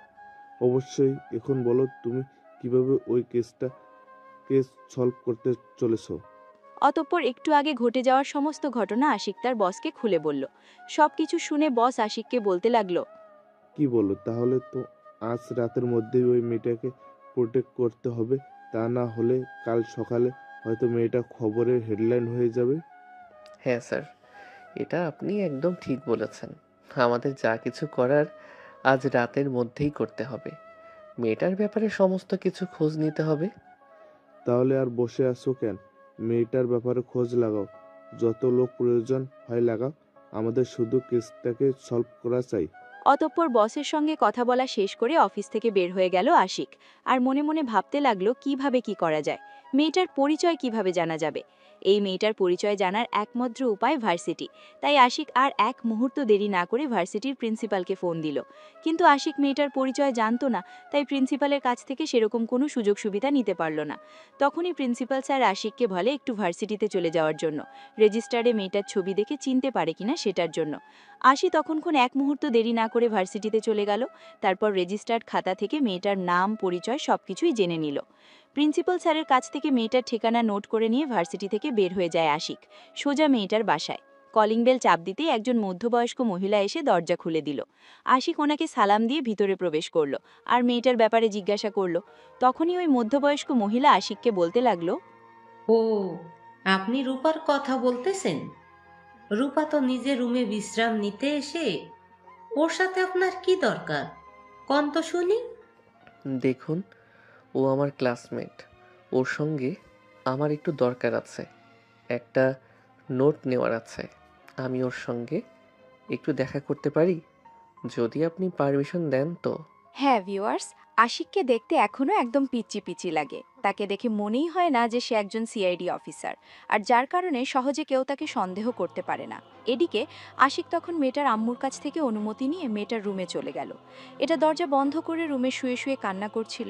অবশ্যই। এখন বলো তুমি কিভাবে ওই কেস সলভ করতে চলেছো? অতঃপর একটু আগে ঘটে যাওয়ার সমস্ত ঘটনা আশিক তার বসকে খুলে বলল। সবকিছু শুনে বস আশিককে বলতে লাগলো, কি বলো? তাহলে তো আজ রাতের মধ্যেই ওই মেয়েটাকে প্রোটেক্ট করতে হবে, তা না হলে কাল সকালে হয়তো মেয়েটা খবরের হেডলাইন হয়ে যাবে। হ্যাঁ স্যার, এটা আপনি একদম ঠিক বলেছেন। আমাদের যা কিছু করার আজ রাতের মধ্যেই করতে হবে। মেয়েটার ব্যাপারে সমস্ত কিছু খোঁজ নিতে হবে। তাহলে আর বসে আছো কেন? মেয়েটার ব্যাপারে খোঁজ লাগাও, যত লোক প্রয়োজন হয় লাগাও, আমাদের শুধু কেসটাকে সলভ করা চাই। অতঃপর বসের সঙ্গে কথা বলা শেষ করে অফিস থেকে বের হয়ে গেল আশিক। আর মনে মনে ভাবতে লাগলো কিভাবে কি করা যায়, মেয়েটার পরিচয় কিভাবে জানা যাবে। এই মেয়েটার পরিচয় জানার একমাত্র উপায় ভার্সিটি। তাই আশিক আর এক মুহূর্ত দেরি না করে ভার্সিটির প্রিন্সিপালকে ফোন দিল। কিন্তু আশিক মেয়েটার পরিচয় জানতো না, তাই প্রিন্সিপালের কাছ থেকে সেরকম কোনো সুযোগ সুবিধা নিতে পারল না। তখনই প্রিন্সিপাল স্যার আশিককে বলে একটু ভার্সিটিতে চলে যাওয়ার জন্য, রেজিস্টারে মেয়েটার ছবি দেখে চিনতে পারে কিনা সেটার জন্য। আশি তখনক্ষণ এক মুহূর্ত দেরি না করে ভার্সিটিতে চলে গেল। তারপর রেজিস্টার্ড খাতা থেকে মেয়েটার নাম পরিচয় সবকিছুই জেনে নিল। প্রিন্সিপাল স্যারের কাছ থেকে মেয়েটার ঠিকানা নোট করে নিয়ে ভার্সিটি থেকে বের হয়ে যায় আশিক সোজা মেয়েটার বাসায়। কলিং বেল চাপ দিতেই একজন মধ্যবয়স্ক মহিলা এসে দরজা খুলে দিল। আশিক ওনাকে সালাম দিয়ে ভিতরে প্রবেশ করলো আর মেয়েটার ব্যাপারে জিজ্ঞাসা করলো। তখনই ওই মধ্যবয়স্ক মহিলা আশিককে বলতে লাগলো, ও, আপনি রূপার কথা বলতেছেন? রূপা তো নিজের রুমে বিশ্রাম নিতে এসে, ওর সাথে আপনার কি দরকার? কোন তো শুনি। দেখুন, ও আমার ক্লাসমেট। ওর সঙ্গে আমার একটু দরকার আছে, একটা নোট নেওয়ার আছে। আমি ওর সঙ্গে একটু দেখা করতে পারি? যদি আপনি পারমিশন দেন তো। হ্যাঁ ভিউয়ার্স, আশিককে দেখতে এখনও একদম পিচ্চি পিচ্চি লাগে। তাকে দেখে মনেই হয় না যে সে একজন সিআইডি অফিসার, আর যার কারণে সহজে কেউ তাকে সন্দেহ করতে পারে না। এদিকে আশিক তখন মেয়েটার আম্মুর কাছ থেকে অনুমতি নিয়ে মেয়েটার রুমে চলে গেল। এটা দরজা বন্ধ করে রুমে শুয়ে শুয়ে কান্না করছিল।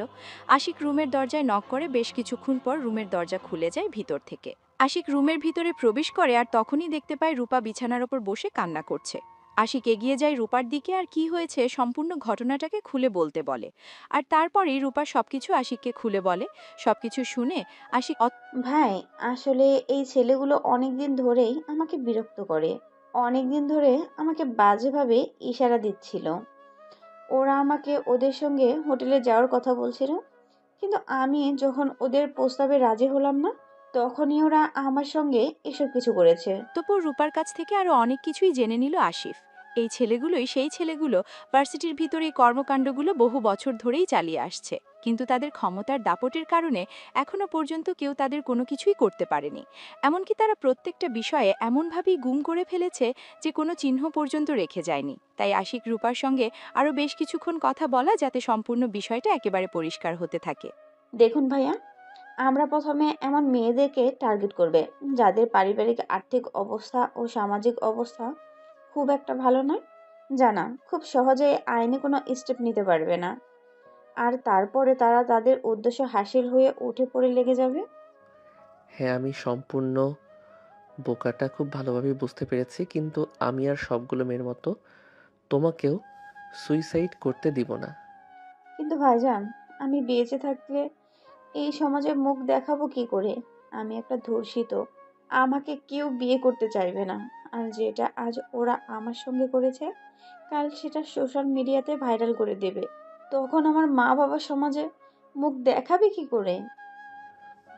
আশিক রুমের দরজায় নক করে বেশ কিছুক্ষণ পর রুমের দরজা খুলে যায় ভিতর থেকে। আশিক রুমের ভিতরে প্রবেশ করে আর তখনই দেখতে পায় রূপা বিছানার ওপর বসে কান্না করছে। আশিক এগিয়ে যায় রূপার দিকে আর কি হয়েছে সম্পূর্ণ ঘটনাটাকে খুলে বলতে বলে। আর তারপরেই রূপা সবকিছু আশিককে খুলে বলে। সবকিছু শুনে আশিক ভাই, আসলে এই ছেলেগুলো অনেকদিন ধরেই আমাকে বিরক্ত করে। অনেকদিন ধরে আমাকে বাজেভাবে ইশারা দিচ্ছিল। ওরা আমাকে ওদের সঙ্গে হোটেলে যাওয়ার কথা বলছিল, কিন্তু আমি যখন ওদের প্রস্তাবে রাজি হলাম না, তখনই ওরা আমার সঙ্গে এসব কিছু করেছে। অতঃপর রূপার কাছ থেকে আরো অনেক কিছুই জেনে নিল আসিফ। এই ছেলেগুলোই সেই ছেলেগুলো ভার্সিটির ভিতরে এই কর্মকাণ্ডগুলো বহু বছর ধরেই চালিয়ে আসছে, কিন্তু তাদের ক্ষমতার দাপটের কারণে এখনো পর্যন্ত কেউ তাদের কোনো কিছুই করতে পারেনি। এমনকি তারা প্রত্যেকটা বিষয়ে এমনভাবেই গুম করে ফেলেছে যে কোনো চিহ্ন পর্যন্ত রেখে যায়নি। তাই আশিক রূপার সঙ্গে আরো বেশ কিছুক্ষণ কথা বলা যাতে সম্পূর্ণ বিষয়টা একেবারে পরিষ্কার হতে থাকে। দেখুন ভাইয়া, আমরা প্রথমে এমন মেয়েদেরকে টার্গেট করবে যাদের পারিবারিক আর্থিক অবস্থা ও সামাজিক অবস্থা খুব একটা ভালো নয়, জানা খুব সহজে আইনে কোনো স্টেপ নিতে পারবে না। আর তারপরে তারা তাদের উদ্দেশ্য হাসিল হয়ে উঠে পড়ে লেগে যাবে। হ্যাঁ, আমি সম্পূর্ণ বোকাটা খুব ভালোভাবে বুঝতে পেরেছি, কিন্তু আমি আর সবগুলো মেয়ের মতো তোমাকেও সুইসাইড করতে দিব না। কিন্তু ভাইজান, আমি বেঁচে থাকলে এই সমাজে মুখ দেখাবো কি করে? আমি একটা ধর্ষিত, আমাকে কেউ বিয়ে করতে চাইবে না। আর যেটা আজ ওরা আমার সঙ্গে করেছে, কাল সেটা সোশ্যাল মিডিয়াতে ভাইরাল করে দেবে। তখন আমার মা বাবা সমাজে মুখ দেখাবে কি করে?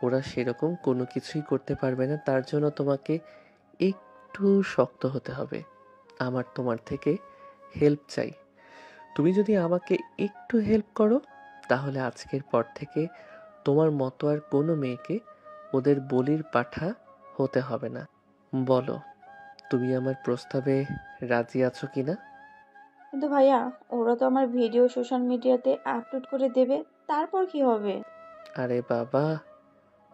ওরা সেরকম কোনো কিছুই করতে পারবে না, তার জন্য তোমাকে একটু শক্ত হতে হবে। আমার তোমার থেকে হেল্প চাই। তুমি যদি আমাকে একটু হেল্প করো, তাহলে আজকের পর থেকে তোমার মতো আর কোনো মেয়েকে ওদের বলির পাঠা হতে হবে না। বলো, তুমি আমার প্রস্তাবে রাজি আছো কিনা? কিন্তু ভাইয়া, ওরা তো আমার ভিডিও সোশ্যাল মিডিয়াতে আপলোড করে দেবে, তারপর কি হবে? আরে বাবা,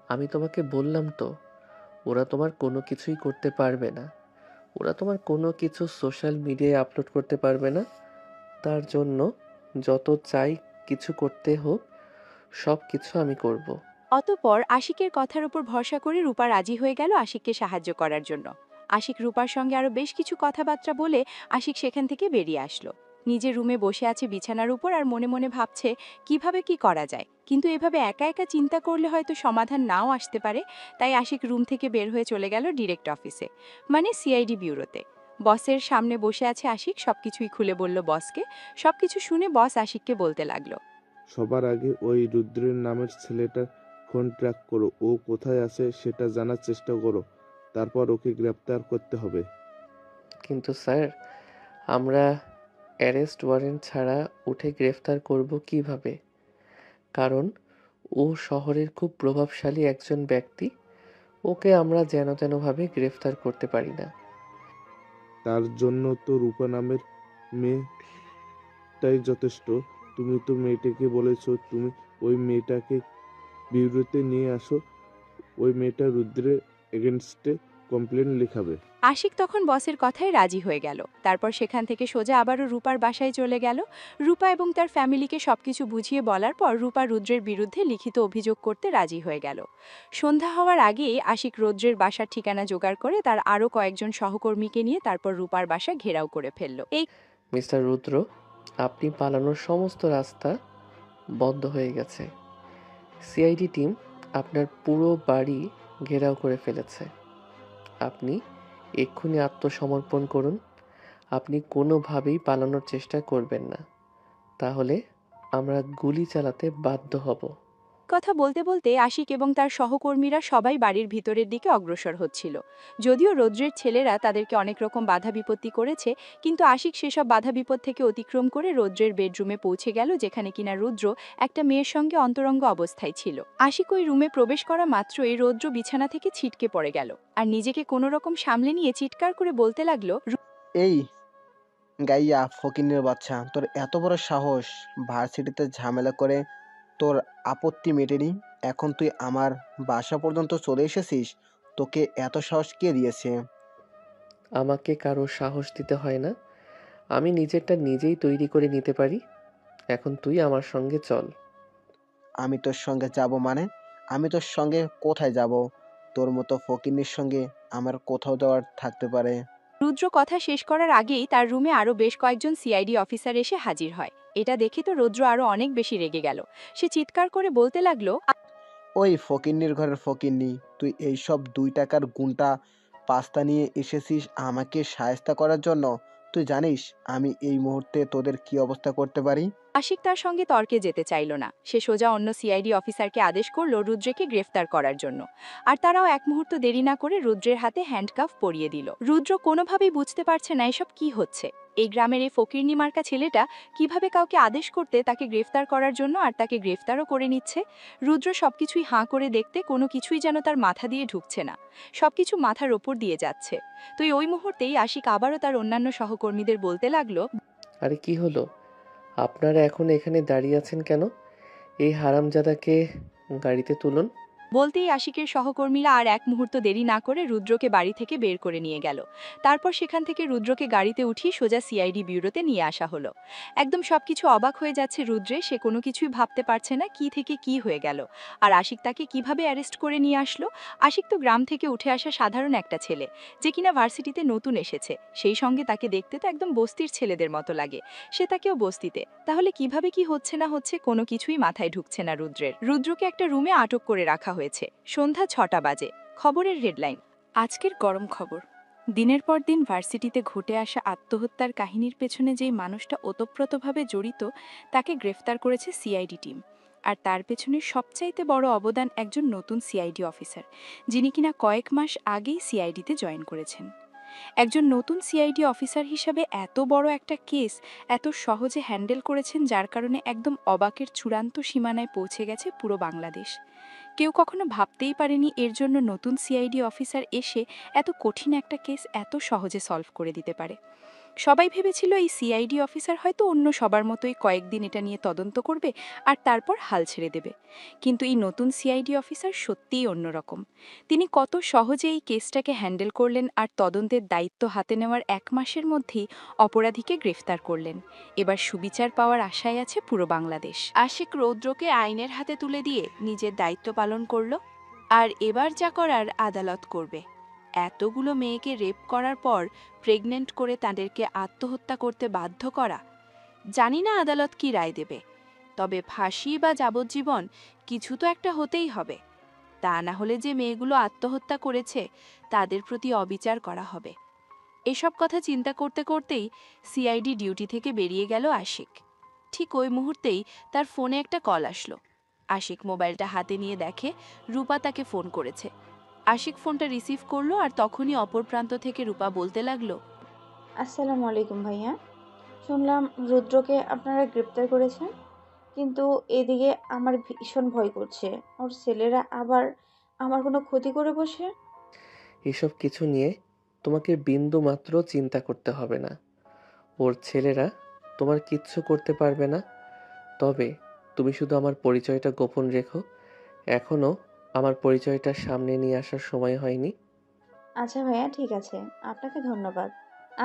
আমি তোমাকে বললাম তো, ওরা তোমার কোনো কিছুই করতে পারবে না। ওরা তোমার কোনো কিছু সোশ্যাল মিডিয়ায় আপলোড করতে পারবে না। তার জন্য যত চাই কিছু করতে হোক, সব কিছু আমি করব। অতঃপর আশিকের কথার উপর ভরসা করে রূপা রাজি হয়ে গেল আশিককে সাহায্য করার জন্য। আশিক রূপার সঙ্গে আরো বেশ কিছু কথাবার্তা বলে আশিক সেখান থেকে বেরিয়ে আসলো। নিজের রুমে বসে আছে বিছানার উপর আর মনে মনে ভাবছে কিভাবে কি করা যায়, কিন্তু এভাবে একা একা চিন্তা করলে হয়তো সমাধান নাও আসতে পারে। তাই আশিক রুম থেকে বের হয়ে চলে গেল ডিরেক্ট অফিসে, মানে সিআইডি ব্যুরোতে। বসের সামনে বসে আছে আশিক সবকিছুই খুলে বলল বসকে। সবকিছু শুনে বস আশিককে বলতে লাগলো, সবার আগে ওই রুদ্রের নামের ছেলেটার ফোন ট্র্যাক করো, ও কোথায় আছে সেটা জানার চেষ্টা করো, তারপর ওকে গ্রেপ্তার করতে হবে। কিন্তু স্যার, আমরা অ্যারেস্ট ওয়ারেন্ট ছাড়া উঠে গ্রেফতার করব কিভাবে? কারণ ও শহরের খুব প্রভাবশালী একজন ব্যক্তি। ওকে আমরা যেন তেনভাবে গ্রেফতার করতে পারি না। তার জন্য তো রূপা নামের মেয়েটাই যথেষ্ট। তুমি তো মেয়েটাকে বলেছো তুমি ওই মেয়েটাকে বিউরোতে নিয়ে আসো, ওই মেয়েটা রুদ্রের এগেনস্টে কমপ্লেন লেখাবে। আশিক তখন বসের কথায় রাজি হয়ে গেল। তারপর সেখান থেকে সোজা আবারও রূপার বাসায় চলে গেল। রূপা এবং তার ফ্যামিলিকে সবকিছু বুঝিয়ে বলার পর রূপা রুদ্রের বিরুদ্ধে লিখিত অভিযোগ করতে রাজি হয়ে গেল। সন্ধ্যা হওয়ার আগেই আশিক রুদ্রের বাসার ঠিকানা জোগাড় করে তার আরও কয়েকজন সহকর্মীকে নিয়ে তারপর রূপার বাসা ঘেরাও করে ফেলল। এই মিস্টার রুদ্র, আপনি পালানোর সমস্ত রাস্তা বন্ধ হয়ে গেছে। সিআইডি টিম আপনার পুরো বাড়ি ঘেরাও করে ফেলেছে। আপনি এক্ষুনি আত্মসমর্পণ করুন। আপনি কোনোভাবেই পালানোর চেষ্টা করবেন না, তাহলে আমরা গুলি চালাতে বাধ্য হব। কথা বলতে বলতে আশিক এবং তার সহকর্মীরা সবাই বাড়ির ভিতরের দিকে অগ্রসর হচ্ছিল। যদিও রৌদ্রের ছেলেরা তাদেরকে অনেক রকম বাধা বিপত্তি করেছে, কিন্তু আশিক সেসব বাধা বিপদ থেকে অতিক্রম করে রৌদ্রের বেডরুমে পৌঁছে গেল, যেখানে কিনা রুদ্র একটা মেয়ের সঙ্গে অন্তরঙ্গ অবস্থায় ছিল। আশিক ওই রুমে প্রবেশ করা মাত্রই রৌদ্র বিছানা থেকে ছিটকে পড়ে গেল আর নিজেকে কোনো রকম সামলে নিয়ে চিৎকার করে বলতে লাগলো, এই গাইয়া ফকিনের বাচ্চা, তোর এত বড় সাহস! ভার্সিটিতে ঝামেলা করে তোর আপত্তি মেটেনি, এখন তুই আমার বাসা পর্যন্ত চলে এসেছিস? তোকে এত সাহস কে দিয়েছে? আমাকে কারো সাহস দিতে হয় না, আমি নিজেরটা নিজেই তৈরি করে নিতে পারি। এখন তুই আমার সঙ্গে চল। আমি তোর সঙ্গে যাব মানে? আমি তোর সঙ্গে কোথায় যাব? তোর মতো ফকিন্নির সঙ্গে আমার কোথাও যাওয়ার থাকতে পারে? রুদ্র কথা শেষ করার আগেই তার রুমে আরও বেশ কয়েকজন সিআইডি অফিসার এসে হাজির হয়। এটা দেখে তো রুদ্র আরও অনেক বেশি রেগে গেল। সে চিৎকার করে বলতে লাগলো, ওই ফকিন্নির ঘরের ফকিন্নি, তুই এইসব 2 টাকার গুন্টা পাস্তা নিয়ে এসেছিস আমাকে শায়েস্তা করার জন্য? তুই জানিস আমি এই মুহূর্তে তোদের কি অবস্থা করতে পারি? আশিক তার সঙ্গে তর্কে যেতে চাইল না। সে সোজা অন্য সিআইডি অফিসারকে আদেশ করল রুদ্রকে গ্রেফতার করার জন্য। আর তারাও এক মুহূর্ত দেরি না করে রুদ্রের হাতে হ্যান্ডকাফ পরিয়ে দিল। রুদ্র কোনোভাবেই বুঝতে পারছে না এসব কি হচ্ছে। এই গ্রামের এই ফকিরনি মার্কা ছেলেটা কিভাবে কাউকে আদেশ করতে তাকে গ্রেফতার করার জন্য আর তাকে গ্রেফতারও করে নিচ্ছে। রুদ্র সবকিছুই হাঁ করে দেখতে কোনো কিছুই যেন তার মাথা দিয়ে ঢুকছে না। সবকিছু মাথার ওপর দিয়ে যাচ্ছে। তো ওই মুহূর্তেই আশিক আবারও তার অন্যান্য সহকর্মীদের বলতে লাগলো, আরে কি হলো? আপনারা এখন এখানে দাঁড়িয়ে আছেন কেন? এই হারামজাদাকে গাড়িতে তুলুন। বলতেই আশিকের সহকর্মীরা আর এক মুহূর্ত দেরি না করে রুদ্রকে বাড়ি থেকে বের করে নিয়ে গেল। তারপর সেখান থেকে রুদ্রকে গাড়িতে উঠিয়ে সোজা সিআইডি ব্যুরোতে নিয়ে আসা হলো। একদম সবকিছু অবাক হয়ে যাচ্ছে রুদ্রে। সে কোনো কিছুই ভাবতে পারছে না কি থেকে কি হয়ে গেল। আর আশিক তাকে কিভাবে অ্যারেস্ট করে নিয়ে আসলো। আশিক তো গ্রাম থেকে উঠে আসা সাধারণ একটা ছেলে, যে কিনা ভার্সিটিতে নতুন এসেছে। সেই সঙ্গে তাকে দেখতে তো একদম বস্তির ছেলেদের মতো লাগে। সে তাকেও বস্তিতে। তাহলে কিভাবে কি হচ্ছে না হচ্ছে কোনো কিছুই মাথায় ঢুকছে না রুদ্রের। রুদ্রকে একটা রুমে আটক করে রাখা হয়েছে। সন্ধ্যা 6টা বাজে। খবরের হেডলাইন। আজকের গরম খবর। দিনের পর দিন ভার্সিটিতে ঘটে আসা আত্মহত্যার কাহিনীর পেছনে যেই মানুষটা ওতপ্রোতভাবে জড়িত তাকে গ্রেফতার করেছে সিআইডি টিম। আর তার পেছনে সবচাইতে বড় অবদান একজন নতুন সিআইডি অফিসার, যিনি কিনা কয়েক মাস আগেই সিআইডিতে জয়েন করেছেন। একজন নতুন সিআইডি অফিসার হিসাবে এত বড় একটা কেস এত সহজে হ্যান্ডেল করেছেন, যার কারণে একদম অবাকের চূড়ান্ত সীমানায় পৌঁছে গেছে পুরো বাংলাদেশ। কেউ কখনো ভাবতেই পারেনি এর জন্য নতুন সিআইডি অফিসার এসে এত কঠিন একটা কেস এত সহজে সলভ করে দিতে পারে। সবাই ভেবেছিল এই সিআইডি অফিসার হয়তো অন্য সবার মতোই কয়েকদিন এটা নিয়ে তদন্ত করবে আর তারপর হাল ছেড়ে দেবে। কিন্তু এই নতুন সিআইডি অফিসার সত্যিই অন্যরকম। তিনি কত সহজে এই কেসটাকে হ্যান্ডেল করলেন আর তদন্তের দায়িত্ব হাতে নেওয়ার 1 মাসের মধ্যেই অপরাধীকে গ্রেফতার করলেন। এবার সুবিচার পাওয়ার আশায় আছে পুরো বাংলাদেশ। আশিক রৌদ্রকে আইনের হাতে তুলে দিয়ে নিজের দায়িত্ব পালন করল। আর এবার যা করার আদালত করবে। এতগুলো মেয়েকে রেপ করার পর প্রেগনেন্ট করে তাদেরকে আত্মহত্যা করতে বাধ্য করা। জানি না আদালত কি রায় দেবে, তবে ফাঁসি বা যাবজ্জীবন কিছু তো একটা হতেই হবে। তা না হলে যে মেয়েগুলো আত্মহত্যা করেছে তাদের প্রতি অবিচার করা হবে। এসব কথা চিন্তা করতে করতেই সিআইডি ডিউটি থেকে বেরিয়ে গেল আশিক। ঠিক ওই মুহূর্তেই তার ফোনে একটা কল আসলো। আশিক মোবাইলটা হাতে নিয়ে দেখে রূপা তাকে ফোন করেছে। আশিক ফোনটা রিসিভ করলো আর তখনই অপর প্রান্ত থেকে রূপা বলতে লাগলো, আসসালামু আলাইকুম ভাইয়া। শুনলাম রুদ্রকে আপনারা গ্রেপ্তার করেছেন, কিন্তু এদিকে আমার ভীষণ ভয় করছে ওর ছেলেরা আবার আমার কোনো ক্ষতি করে বসে। এসব কিছু নিয়ে তোমাকে বিন্দু মাত্র চিন্তা করতে হবে না। ওর ছেলেরা তোমার কিচ্ছু করতে পারবে না। তবে তুমি শুধু আমার পরিচয়টা গোপন রেখো। এখনো আমার পরিচয়টা সামনে নিয়ে আসার সময় হয়নি। আচ্ছা ভাইয়া, ঠিক আছে। আপনাকে ধন্যবাদ।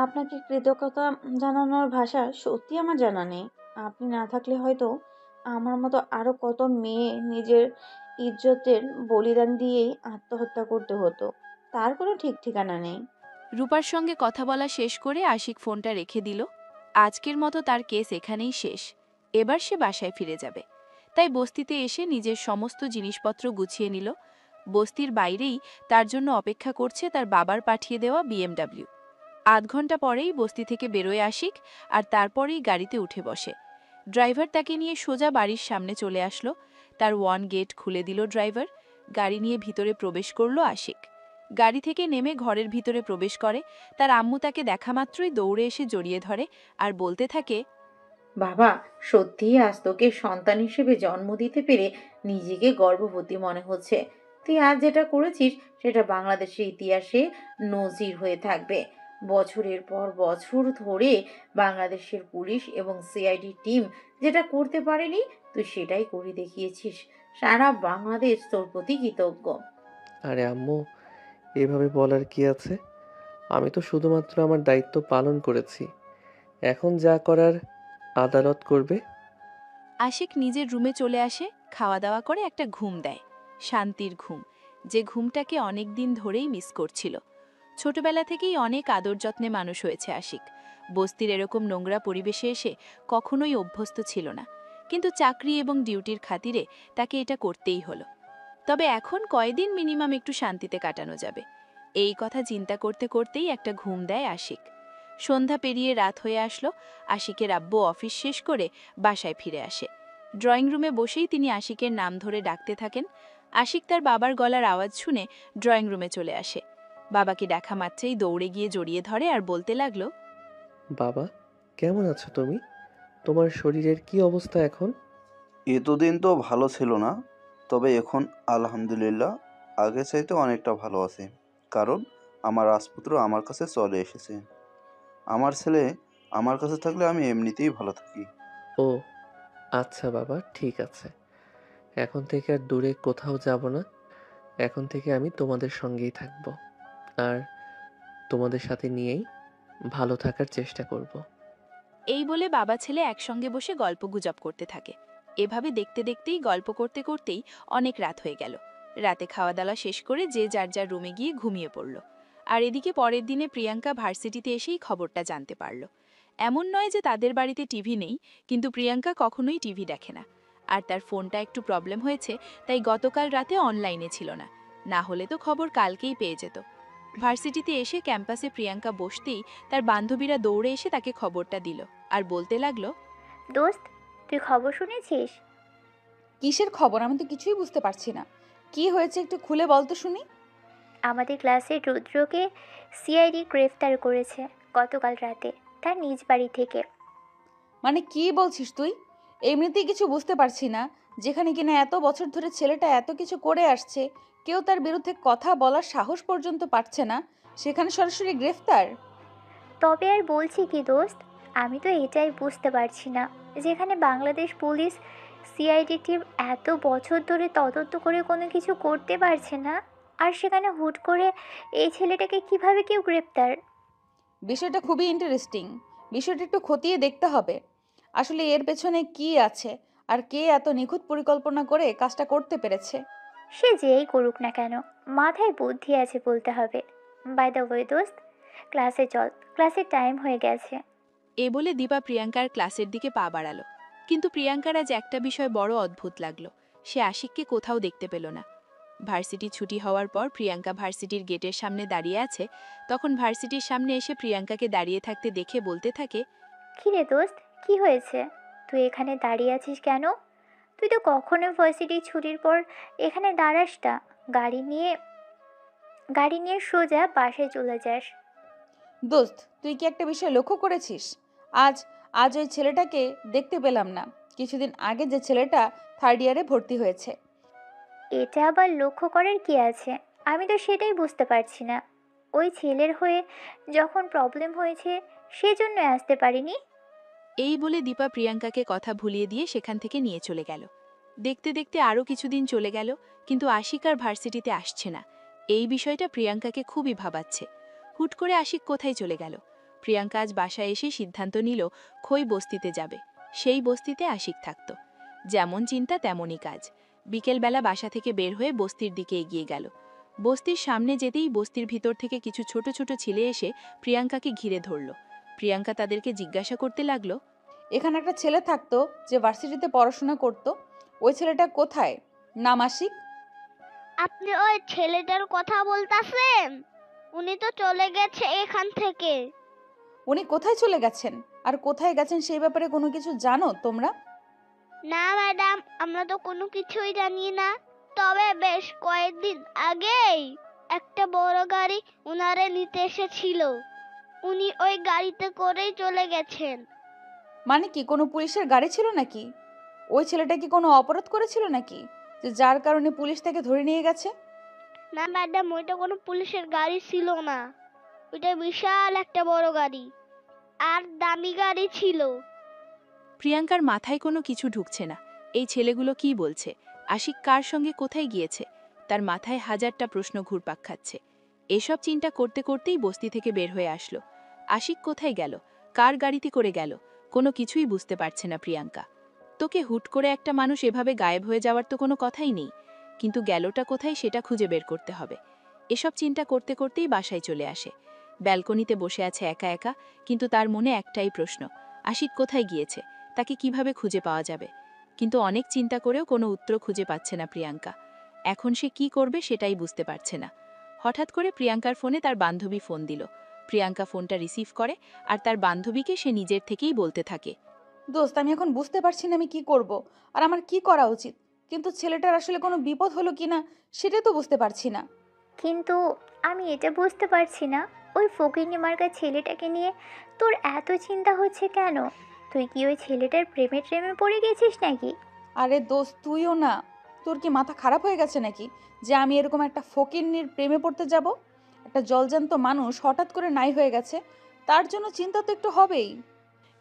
আপনাকে কৃতজ্ঞতা জানানোর ভাষা সত্যি আমার জানা নেই। আপনি না থাকলে হয়তো আমার মতো আরো কত মেয়ে নিজের ইজ্জতের বলিদান দিয়েই আত্মহত্যা করতে হতো। তার কোনো ঠিক ঠিকানা নেই। রূপার সঙ্গে কথা বলা শেষ করে আশিক ফোনটা রেখে দিল। আজকের মতো তার কেস এখানেই শেষ। এবার সে বাসায় ফিরে যাবে। তাই বস্তিতে এসে নিজের সমস্ত জিনিসপত্র গুছিয়ে নিল। বস্তির বাইরেই তার জন্য অপেক্ষা করছে তার বাবার পাঠিয়ে দেওয়া বিএমডব্লিউ। 8 ঘন্টা পরেই বস্তি থেকে বেরোয় আশিক আর তারপরেই গাড়িতে উঠে বসে। ড্রাইভার তাকে নিয়ে সোজা বাড়ির সামনে চলে আসলো। তার 1 গেট খুলে দিল ড্রাইভার। গাড়ি নিয়ে ভিতরে প্রবেশ করলো আশিক। গাড়ি থেকে নেমে ঘরের ভিতরে প্রবেশ করে। তার আম্মু তাকে দেখা মাত্রই দৌড়ে এসে জড়িয়ে ধরে আর বলতে থাকে, বাবা, সত্যিই আজ তোকে সন্তান হিসেবে জন্ম দিতে পেরে নিজেকে গর্ভবতী মনে হচ্ছে। তুই আজ যেটা করেছিস সেটা বাংলাদেশের ইতিহাসে নজির হয়ে থাকবে। বছরের পর বছর ধরে বাংলাদেশের পুলিশ এবং সিআইডি টিম যেটা করতে পারেনি তুই সেটাই করে দেখিয়েছিস। সারা বাংলাদেশ তোর প্রতি কৃতজ্ঞ। আরে আম্মু, এভাবে বলার কি আছে? আমি তো শুধুমাত্র আমার দায়িত্ব পালন করেছি। এখন যা করার আদালত করবে। আশিক নিজের রুমে চলে আসে। খাওয়া দাওয়া করে একটা ঘুম দেয়। শান্তির ঘুম, যে ঘুমটাকে অনেক দিন ধরেই মিস করছিল। ছোটবেলা থেকেই অনেক আদর যত্নে মানুষ হয়েছে আশিক। বস্তির এরকম নোংরা পরিবেশে এসে কখনোই অভ্যস্ত ছিল না, কিন্তু চাকরি এবং ডিউটির খাতিরে তাকে এটা করতেই হলো। তবে এখন কয়দিন মিনিমাম একটু শান্তিতে কাটানো যাবে, এই কথা চিন্তা করতে করতেই একটা ঘুম দেয় আশিক। সন্ধ্যা পেরিয়ে রাত হয়ে আসলো। আশিকের আব্বু অফিস শেষ করে বাসায় ফিরে আসে। ড্রয়িং রুমে বসেই তিনি আশিকের নাম ধরে ডাকতে থাকেন। আশিক তার বাবার গলার আওয়াজ শুনে ড্রয়িং রুমে চলে আসে। বাবাকে দেখা মাত্রেই দৌড়ে গিয়ে জড়িয়ে ধরে আর বলতে লাগলো, বাবা, কেমন আছো তুমি? তোমার শরীরের কি অবস্থা এখন? এতদিন তো ভালো ছিল না, তবে এখন আলহামদুলিল্লাহ আগে চাইতে অনেকটা ভালো আছে। কারণ আমার রাজপুত্র আমার কাছে চলে এসেছে। আমার ছেলে আমার কাছে থাকলে আমি এমনিতেই ভালো থাকি। ও আচ্ছা বাবা, ঠিক আছে। এখন থেকে আর দূরে কোথাও যাব না। এখন থেকে আমি তোমাদের সঙ্গেই থাকব, আর তোমাদের সাথে নিয়েই ভালো থাকার চেষ্টা করব। এই বলে বাবা ছেলে একসঙ্গে বসে গল্পগুজব করতে থাকে। এভাবে দেখতে দেখতেই গল্প করতে করতেই অনেক রাত হয়ে গেল। রাতে খাওয়া দাওয়া শেষ করে যে যার যার রুমে গিয়ে ঘুমিয়ে পড়ল। আর এদিকে পরের দিনে প্রিয়াঙ্কা ভার্সিটিতে এসেই খবরটা জানতে পারল। এমন নয় যে তাদের বাড়িতে টিভি নেই, কিন্তু প্রিয়াঙ্কা কখনোই টিভি দেখে না। আর তার ফোনটা একটু প্রবলেম হয়েছে, তাই গতকাল রাতে অনলাইনে ছিল না। না হলে তো খবর কালকেই পেয়ে যেত। ভার্সিটিতে এসে ক্যাম্পাসে প্রিয়াঙ্কা বসতেই তার বান্ধবীরা দৌড়ে এসে তাকে খবরটা দিল আর বলতে লাগলো, দোস্ত, তুই খবর শুনেছিস? কিসের খবর? আমি তো কিছুই বুঝতে পারছি না। কি হয়েছে একটু খুলে বল তো শুনি। আমাদের ক্লাসে রুদ্রকে সিআইডি গ্রেফতার করেছে গতকাল রাতে তার নিজ বাড়ি থেকে। মানে কি বলছিস তুই? এমনিতেই কিছু বুঝতে পারছি না। যেখানে কিনা এত বছর ধরে ছেলেটা এত কিছু করে আসছে, কেউ তার বিরুদ্ধে কথা বলার সাহস পর্যন্ত পাচ্ছে না, সেখানে সরাসরি গ্রেফতার। তবে আর বলছি কি দোস্ত, আমি তো এটাই বুঝতে পারছি না, যেখানে বাংলাদেশ পুলিশ সিআইডি টিম এত বছর ধরে তদন্ত করে কোনো কিছু করতে পারছে না, আর সেখানে হুট করে এই ছেলেটাকে কিভাবে কেউ গ্রেপ্তার। বিষয়টা খুবই ইন্টারেস্টিং। বিষয়টা একটু খতিয়ে দেখতে হবে আসলে এর পেছনে কি আছে, আর কে এত নিখুঁত পরিকল্পনা করে কাজটা করতে পেরেছে। সে যেই করুক না কেন, মাথায় বুদ্ধি আছে বলতে হবে। বাই দ্য ওয়ে দোস্ত, ক্লাসে চল, ক্লাসের টাইম হয়ে গেছে। এ বলে দীপা প্রিয়াঙ্কার ক্লাসের দিকে পা বাড়ালো। কিন্তু প্রিয়াঙ্কার আজ একটা বিষয় বড় অদ্ভুত লাগলো, সে আশিককে কোথাও দেখতে পেল না। ভার্সিটি ছুটি হওয়ার পর প্রিয়াঙ্কা ভার্সিটির গেটের সামনে দাঁড়িয়ে আছে। তখন ভার্সিটির সামনে এসে প্রিয়াঙ্কাকে দাঁড়িয়ে থাকতে দেখে বলতে থাকে, কি রে দোস্ত, কি হয়েছে? তুই এখানে দাঁড়িয়ে আছিস কেন? তুই তো কখনো ভার্সিটি ছুটির পর এখানে দাঁড়াস না। গাড়ি নিয়ে সোজা বাসায় চলে যাস। দোস্ত, তুই কি একটা বিষয় লক্ষ্য করেছিস? আজ আজ ওই ছেলেটাকে দেখতে পেলাম না, কিছুদিন আগে যে ছেলেটা 3rd ইয়ারে ভর্তি হয়েছে। এটা আবার লক্ষ্য করার কি আছে? আমি তো সেটাই বুঝতে পারছি না। ওই ছেলের হয়ে যখন প্রবলেম হয়েছে সেজন্য আসতে পারিনি। এই বলে দীপা প্রিয়াঙ্কাকে কথা ভুলিয়ে দিয়ে সেখান থেকে নিয়ে চলে গেল। দেখতে দেখতে আরও কিছুদিন চলে গেল, কিন্তু আশিক আর ভার্সিটিতে আসছে না। এই বিষয়টা প্রিয়াঙ্কাকে খুবই ভাবাচ্ছে। হুট করে আশিক কোথায় চলে গেল? প্রিয়াঙ্কা আজ বাসায় এসে সিদ্ধান্ত নিল খই বস্তিতে যাবে। সেই বস্তিতে আশিক থাকত। যেমন চিন্তা তেমনই কাজ। বিকেলবেলা বাসা থেকে বের হয়ে বস্তির দিকে এগিয়ে গেল। বস্তির সামনে যেতেই বস্তির ভিতর থেকে কিছু ছোট ছোট ছেলে এসে প্রিয়াঙ্কাকে ঘিরে ধরল। প্রিয়াঙ্কা তাদেরকে জিজ্ঞাসা করতে লাগলো, এখানে একটা ছেলে থাকতো যে ভার্সিটিতে পড়াশোনা করত, ওই ছেলেটা কোথায়? নাম আশিক। আপনি ওই ছেলেটার কথা বলতাছেন? উনি তো চলে গেছে এখান থেকে। উনি কোথায় চলে গেছেন আর কোথায় গেছেন সেই ব্যাপারে কোনো কিছু জানো তোমরা? না ম্যাডাম, আমরা তো কোনো কিছুই জানি না। তবে বেশ কয়েকদিন আগেই একটা বড় গাড়ি উনারে নিতে এসেছিল। উনি ওই গাড়িতে করেই চলে গেছেন। মানে কি কোনো পুলিশের গাড়ি ছিল নাকি? ওই ছেলেটা কি কোনো অপরাধ করেছিল নাকি, যে যার কারণে পুলিশ তাকে ধরে নিয়ে গেছে? না ম্যাডাম, ওইটা কোনো পুলিশের গাড়ি ছিল না। ওইটা বিশাল একটা বড় গাড়ি, আর দামি গাড়ি ছিল। প্রিয়াঙ্কার মাথায় কোনো কিছু ঢুকছে না। এই ছেলেগুলো কি বলছে? আশিক কার সঙ্গে কোথায় গিয়েছে? তার মাথায় হাজারটা প্রশ্ন ঘুরপাক খাচ্ছে। এসব চিন্তা করতে করতেই বস্তি থেকে বের হয়ে আসলো। আশিক কোথায় গেল? কার গাড়িতে করে গেল? কোনো কিছুই বুঝতে পারছে না প্রিয়াঙ্কা। তোকে হুট করে একটা মানুষ এভাবে গায়েব হয়ে যাওয়ার তো কোনো কথাই নেই, কিন্তু গেলটা কোথায় সেটা খুঁজে বের করতে হবে। এসব চিন্তা করতে করতেই বাসায় চলে আসে। ব্যালকনিতে বসে আছে একা একা, কিন্তু তার মনে একটাই প্রশ্ন, আশিক কোথায় গিয়েছে, তাকে কিভাবে খুঁজে পাওয়া যাবে। কিন্তু অনেক চিন্তা করেও কোনো উত্তর খুঁজে পাচ্ছে না প্রিয়াঙ্কা। এখন সে কি করবে সেটাই বুঝতে পারছে না। হঠাৎ করে প্রিয়াঙ্কার ফোনে তার বান্ধবী ফোন দিল। প্রিয়াঙ্কা ফোনটা রিসিভ করে আর তার বান্ধবীকে সে নিজের থেকেই বলতে থাকে, দোস্ত, আমি এখন বুঝতে পারছি না আমি কি করব আর আমার কি করা উচিত। কিন্তু ছেলেটার আসলে কোনো বিপদ হলো কিনা সেটাই তো বুঝতে পারছি না। কিন্তু আমি এটা বুঝতে পারছি না, ওই ফকিন্নি মার্কা ছেলেটাকে নিয়ে তোর এত চিন্তা হচ্ছে কেন? তুই কি ওই ছেলেটার প্রেমে ট্রেমে পড়ে গেছিস নাকি? আরে দোস্ত, তুইও না, তোর কি মাথা খারাপ হয়ে গেছে নাকি যে আমি এরকম একটা ফকিন্নির প্রেমে পড়তে যাব? একটা জলজান্ত মানুষ হঠাৎ করে নাই হয়ে গেছে, তার জন্য চিন্তা তো একটু হবেই।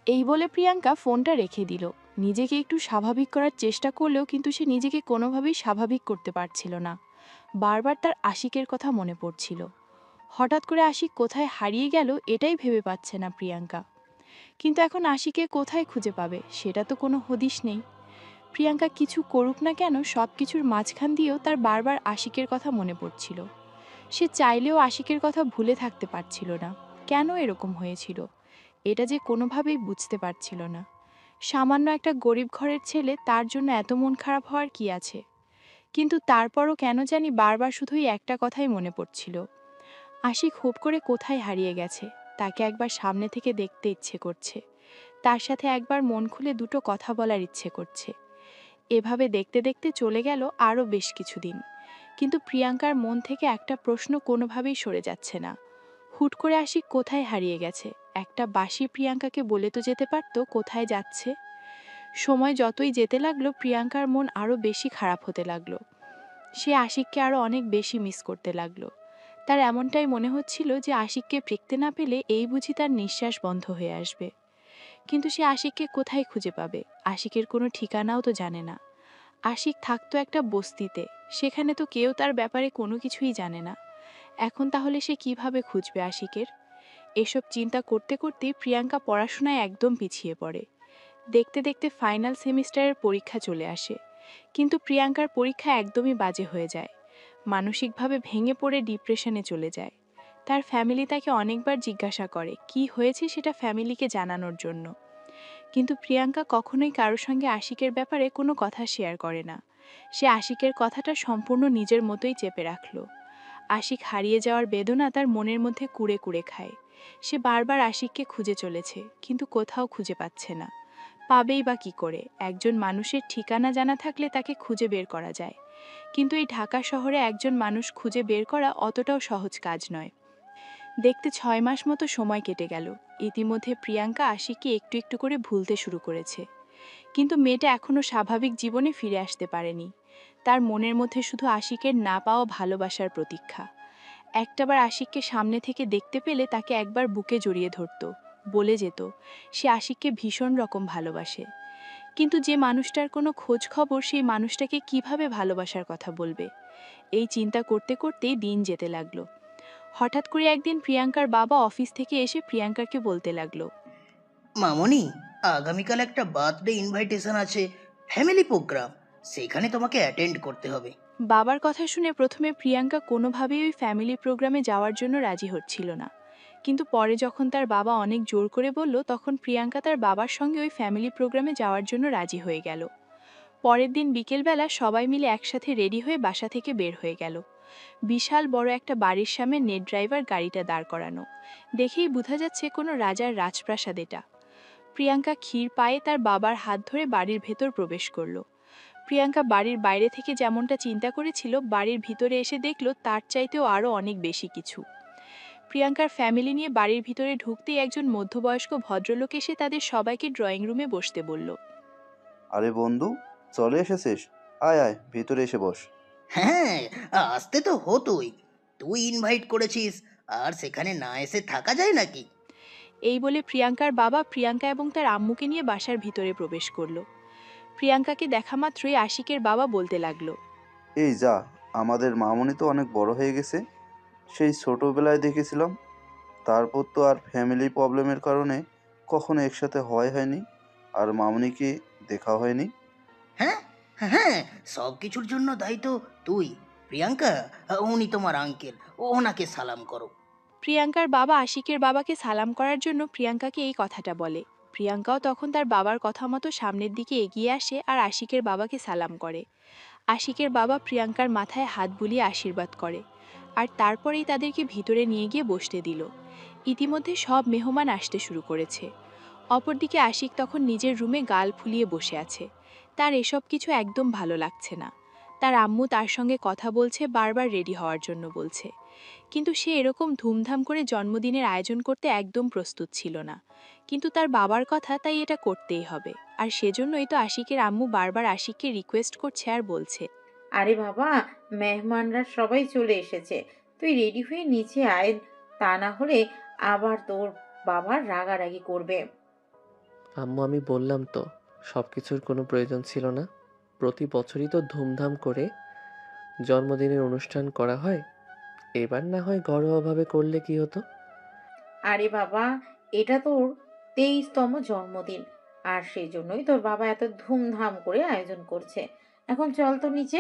এই বলে প্রিয়াঙ্কা ফোনটা রেখে দিল। নিজেকে একটু স্বাভাবিক করার চেষ্টা করলেও কিন্তু সে নিজেকে কোনোভাবেই স্বাভাবিক করতে পারছিল না। বারবার তার আশিকের কথা মনে পড়ছিল। হঠাৎ করে আশিক কোথায় হারিয়ে গেল এটাই ভেবে পাচ্ছে না প্রিয়াঙ্কা। কিন্তু এখন আশিকে কোথায় খুঁজে পাবে সেটা তো কোনো হদিশ নেই। প্রিয়াঙ্কা কিছু করুক না কেন, সব কিছুর মাঝখান দিয়েও তার বারবার আশিকের কথা মনে পড়ছিল। সে চাইলেও আশিকের কথা ভুলে থাকতে পারছিল না। কেন এরকম হয়েছিল এটা যে কোনোভাবেই বুঝতে পারছিল না। সামান্য একটা গরিব ঘরের ছেলে, তার জন্য এত মন খারাপ হওয়ার কি আছে? কিন্তু তারপরও কেন জানি বারবার শুধুই একটা কথাই মনে পড়ছিল, আশিক হুপ করে কোথায় হারিয়ে গেছে। তাকে একবার সামনে থেকে দেখতে ইচ্ছে করছে, তার সাথে একবার মন খুলে দুটো কথা বলার ইচ্ছে করছে। এভাবে দেখতে দেখতে চলে গেল আরও বেশ কিছুদিন। কিন্তু প্রিয়াঙ্কার মন থেকে একটা প্রশ্ন কোনোভাবেই সরে যাচ্ছে না, হুট করে আশিক কোথায় হারিয়ে গেছে? একটা বাসি প্রিয়াঙ্কাকে বলে তো যেতে পারতো কোথায় যাচ্ছে। সময় যতই যেতে লাগলো প্রিয়াঙ্কার মন আরও বেশি খারাপ হতে লাগলো। সে আশিককে আরও অনেক বেশি মিস করতে লাগলো। তার এমনটাই মনে হচ্ছিল যে আশিককে দেখতে না পেলে এই বুঝি তার নিঃশ্বাস বন্ধ হয়ে আসবে। কিন্তু সে আশিককে কোথায় খুঁজে পাবে? আশিকের কোনো ঠিকানাও তো জানে না। আশিক থাকতো একটা বস্তিতে, সেখানে তো কেউ তার ব্যাপারে কোনো কিছুই জানে না। এখন তাহলে সে কিভাবে খুঁজবে আশিকের? এসব চিন্তা করতে করতেই প্রিয়াঙ্কা পড়াশোনায় একদম পিছিয়ে পড়ে। দেখতে দেখতে ফাইনাল সেমিস্টারের পরীক্ষা চলে আসে। কিন্তু প্রিয়াঙ্কার পরীক্ষা একদমই বাজে হয়ে যায়। মানসিকভাবে ভেঙে পড়ে ডিপ্রেশনে চলে যায়। তার ফ্যামিলি তাকে অনেকবার জিজ্ঞাসা করে কি হয়েছে সেটা ফ্যামিলিকে জানানোর জন্য। কিন্তু প্রিয়াঙ্কা কখনোই কারোর সঙ্গে আশিকের ব্যাপারে কোনো কথা শেয়ার করে না। সে আশিকের কথাটা সম্পূর্ণ নিজের মতোই চেপে রাখল। আশিক হারিয়ে যাওয়ার বেদনা তার মনের মধ্যে কুড়ে কুড়ে খায়। সে বারবার আশিককে খুঁজে চলেছে, কিন্তু কোথাও খুঁজে পাচ্ছে না। পাবেই বা কি করে? একজন মানুষের ঠিকানা জানা থাকলে তাকে খুঁজে বের করা যায়, কিন্তু এই ঢাকা শহরে একজন মানুষ খুঁজে বের করা অতটাও সহজ কাজ নয়। দেখতে 6 মাস মতো সময় কেটে গেল। ইতিমধ্যে প্রিয়াঙ্কা আশিককে একটু একটু করে ভুলতে শুরু করেছে, কিন্তু মেয়েটা এখনও স্বাভাবিক জীবনে ফিরে আসতে পারেনি। তার মনের মধ্যে শুধু আশিকের না পাওয়া ভালোবাসার প্রতীক্ষা। একটাবার আশিককে সামনে থেকে দেখতে পেলে তাকে একবার বুকে জড়িয়ে ধরত, বলে যেত সে আশিককে ভীষণ রকম ভালোবাসে। কিন্তু যে মানুষটার কোনো খোঁজ খবর, সেই মানুষটাকে কিভাবে ভালোবাসার কথা বলবে? এই চিন্তা করতে করতেই দিন যেতে লাগলো। হঠাৎ করে একদিন প্রিয়াঙ্কার বাবা অফিস থেকে এসে প্রিয়াঙ্কাকে বলতে লাগলো, মামনি, আগামীকাল একটা বার্থডে ইনভাইটেশন আছে, ফ্যামিলি প্রোগ্রাম, সেখানে তোমাকে অ্যাটেন্ড করতে হবে। বাবার কথা শুনে প্রথমে প্রিয়াঙ্কা কোনোভাবেই ওই ফ্যামিলি প্রোগ্রামে যাওয়ার জন্য রাজি হচ্ছিল না। কিন্তু পরে যখন তার বাবা অনেক জোর করে বলল, তখন প্রিয়াঙ্কা তার বাবার সঙ্গে ওই ফ্যামিলি প্রোগ্রামে যাওয়ার জন্য রাজি হয়ে গেল। পরের দিন বিকেলবেলা সবাই মিলে একসাথে রেডি হয়ে বাসা থেকে বের হয়ে গেল। বিশাল বড় একটা বাড়ির সামনে নেট ড্রাইভার গাড়িটা দাঁড় করানো। দেখেই বোঝা যাচ্ছে কোনো রাজার রাজপ্রাসাদ এটা। প্রিয়াঙ্কা ক্ষীর পায়ে তার বাবার হাত ধরে বাড়ির ভেতর প্রবেশ করলো। প্রিয়াঙ্কা বাড়ির বাইরে থেকে যেমনটা চিন্তা করেছিল, বাড়ির ভিতরে এসে দেখল তার চাইতেও আরও অনেক বেশি কিছু। প্রিয়াঙ্কার ফ্যামিলি নিয়ে বাড়ির ভিতরে ঢুকতেই একজন মধ্যবয়স্ক ভদ্রলোক এসে তাদের সবাইকে ড্রয়িং রুমে বসতে বলল। আরে বন্ধু, চলে এসেছিস? আয় আয়, ভিতরে এসে বস। হ্যাঁ, আসতে তো হতোই, তুই ইনভাইট করেছিস, আর সেখানে না এসে থাকা যায় নাকি? এই বলে প্রিয়াঙ্কার বাবা প্রিয়াঙ্কা এবং তার আম্মুকে নিয়ে বাসার ভিতরে প্রবেশ করলো। প্রিয়াঙ্কাকে দেখা মাত্রই আশিকের বাবা বলতে লাগলো, এই যা, আমাদের মামনি তো অনেক বড় হয়ে গেছে। সেই ছোটবেলায় দেখেছিলাম, তারপর তো আর ফ্যামিলি প্রবলেমের কারণে কখনো একসাথে হয়নি, আর মামনিকে দেখা হয়নি। হ্যাঁ হ্যাঁ, সব কিছুর জন্য দায়ী তো তুই। প্রিয়াঙ্কা, উনি তোমার আঙ্কেল, ওনাকে সালাম করো। প্রিয়াঙ্কার বাবা আশিকের বাবাকে সালাম করার জন্য প্রিয়াঙ্কাকে এই কথাটা বলে। প্রিয়াঙ্কাও তখন তার বাবার কথা মতো সামনের দিকে এগিয়ে আসে আর আশিকের বাবাকে সালাম করে। আশিকের বাবা প্রিয়াঙ্কার মাথায় হাত বুলিয়ে আশীর্বাদ করে আর তারপরেই তাদেরকে ভিতরে নিয়ে গিয়ে বসতে দিল। ইতিমধ্যে সব মেহমান আসতে শুরু করেছে। অপরদিকে আশিক তখন নিজের রুমে গাল ফুলিয়ে বসে আছে। তার এসব কিছু একদম ভালো লাগছে না। তার আম্মু তার সঙ্গে কথা বলছে, বারবার রেডি হওয়ার জন্য বলছে, কিন্তু সে এরকম ধুমধাম করে জন্মদিনের আয়োজন করতে একদম প্রস্তুত ছিল না। কিন্তু তার বাবার কথা, তাই এটা করতেই হবে। আর সেজন্যই তো আশিকের আম্মু বারবার আশিককে রিকোয়েস্ট করছে আর বলছে, আরে বাবা, মেহমানরা সবাই চলে এসেছে, তুই রেডি হয়ে নিচে আয়, তা না হলে আবার তোর বাবা রাগারাগি করবে। আম্মু, আমি বললাম তো সব কিছুর কোনো প্রয়োজন ছিল না। প্রতি বছরই তো ধুমধাম করে জন্মদিনের অনুষ্ঠান করা হয়, এবার না হয় ঘরোয়াভাবে করলে কি হতো? আরে বাবা, এটা তোর 23তম জন্মদিন, আর সেই জন্যই তোর বাবা এত ধুমধাম করে আয়োজন করছে। এখন চল তো নিচে।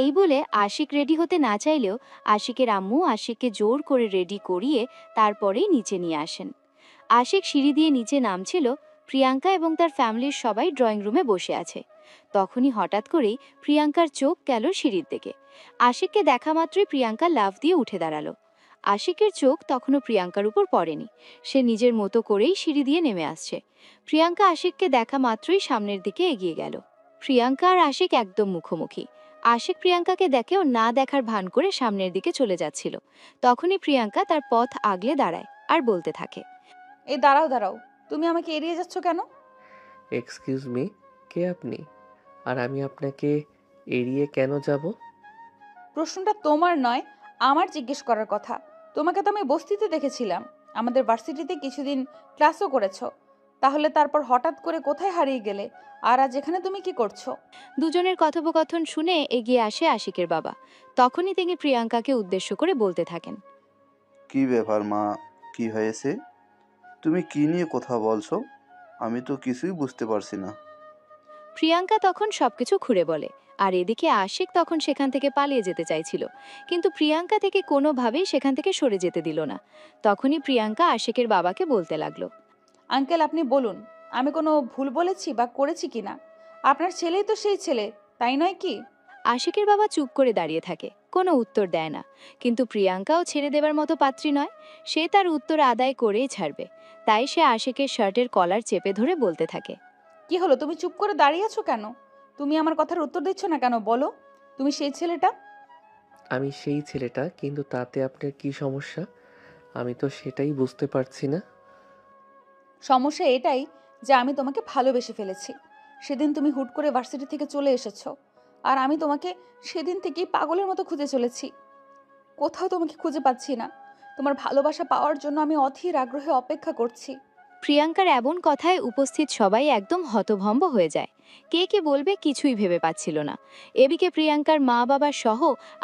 এই বলে আশিক রেডি হতে না চাইলেও আশিকের আম্মু আশিককে জোর করে রেডি করিয়ে তারপরেই নিচে নিয়ে আসেন। আশিক সিঁড়ি দিয়ে নিচে নামছিল, প্রিয়াঙ্কা এবং তার ফ্যামিলির সবাই ড্রয়িং রুমে বসে আছে। তখনই হঠাৎ করেই প্রিয়াঙ্কার চোখ গেল সিঁড়ির দিকে। আশিককে দেখা মাত্রই প্রিয়াঙ্কা লাফ দিয়ে উঠে দাঁড়ালো। আশিকের চোখ তখনও প্রিয়াঙ্কার উপর পড়েনি। সে নিজের মতো করেই সিঁড়ি দিয়ে নেমে আসছে। প্রিয়াঙ্কা আশিককে দেখা মাত্রই সামনের দিকে এগিয়ে গেল। প্রিয়াঙ্কা আর আশিক একদম মুখোমুখি। আশিক প্রিয়াঙ্কাকে দেখেও না দেখার ভান করে সামনের দিকে চলে যাচ্ছিল। তখনই প্রিয়াঙ্কা তার পথ আগলে দাঁড়ায় আর বলতে থাকে, এই দাঁড়াও দাঁড়াও, তুমি আমাকে এড়িয়ে যাচ্ছ কেন? এক্সকিউজ মি, কে আপনি? আর আমি আপনাকে এড়িয়ে কেন যাব? প্রশ্নটা তোমার নয়, আমার জিজ্ঞেস করার কথা। তোমাকে তো আমি বস্তিতে দেখেছিলাম, আমাদের ভার্সিটিতে কিছুদিন ক্লাসও করেছো, তাহলে তারপর হঠাৎ করে কোথায় হারিয়ে গেলে? আর আজ এখানে তুমি কি করছো? দুজনের কথোপকথন শুনে এগিয়ে আসে আশিকের বাবা। তখনই তিনি প্রিয়াঙ্কাকে উদ্দেশ্য করে বলতে থাকেন, কি ব্যাপার মা, কি হয়েছে? তুমি কি নিয়ে কথা বলছো? আমি তো কিছুই বুঝতে পারছি না। প্রিয়াঙ্কা তখন সবকিছু খুলে বলে। আর এদিকে আশিক তখন সেখান থেকে পালিয়ে যেতে চাইছিল, কিন্তু প্রিয়াঙ্কা থেকে কোনোভাবেই সেখান থেকে সরে যেতে দিল না। তখনই প্রিয়াঙ্কা আশিকের বাবাকে বলতে লাগলো, আঙ্কেল, আপনি বলুন, আমি কোনো ভুল বলেছি বা করেছি কিনা? আপনার ছেলেই তো সেই ছেলে, তাই নয় কি? আশিকের বাবা চুপ করে দাঁড়িয়ে থাকে, কোনো উত্তর দেয় না। কিন্তু প্রিয়াঙ্কাও ছেড়ে দেবার মতো পাত্রী নয়, সে তার উত্তর আদায় করেই ছাড়বে। তাই সে আশিকের শার্টের কলার চেপে ধরে বলতে থাকে, কি হলো, তুমি চুপ করে দাঁড়িয়ে আছো কেন? তুমি আমার কথার উত্তর দিচ্ছ না কেন? বলো, তুমি সেই ছেলেটা? আমি সেই ছেলেটা, কিন্তু তাতে আপনার কি সমস্যা? আমি তো সেটাই বুঝতে পারছি না। সমস্যা এটাই যে আমি তোমাকে ভালোবেসে ফেলেছি। সেদিন তুমি হুট করে ভার্সিটি থেকে চলে এসেছো, আর আমি তোমাকে সেদিন থেকেই পাগলের মতো খুঁজে চলেছি। কোথাও তোমাকে খুঁজে পাচ্ছি না। তোমার ভালোবাসা পাওয়ার জন্য আমি অধীর আগ্রহে অপেক্ষা করছি। প্রিয়াঙ্কার এমন কথায় উপস্থিত সবাই একদম হতভম্ব হয়ে যায়। কে কে বলবে কিছুই ভেবে পাচ্ছিল না। এদিকে প্রিয়াঙ্কার মা বাবা সহ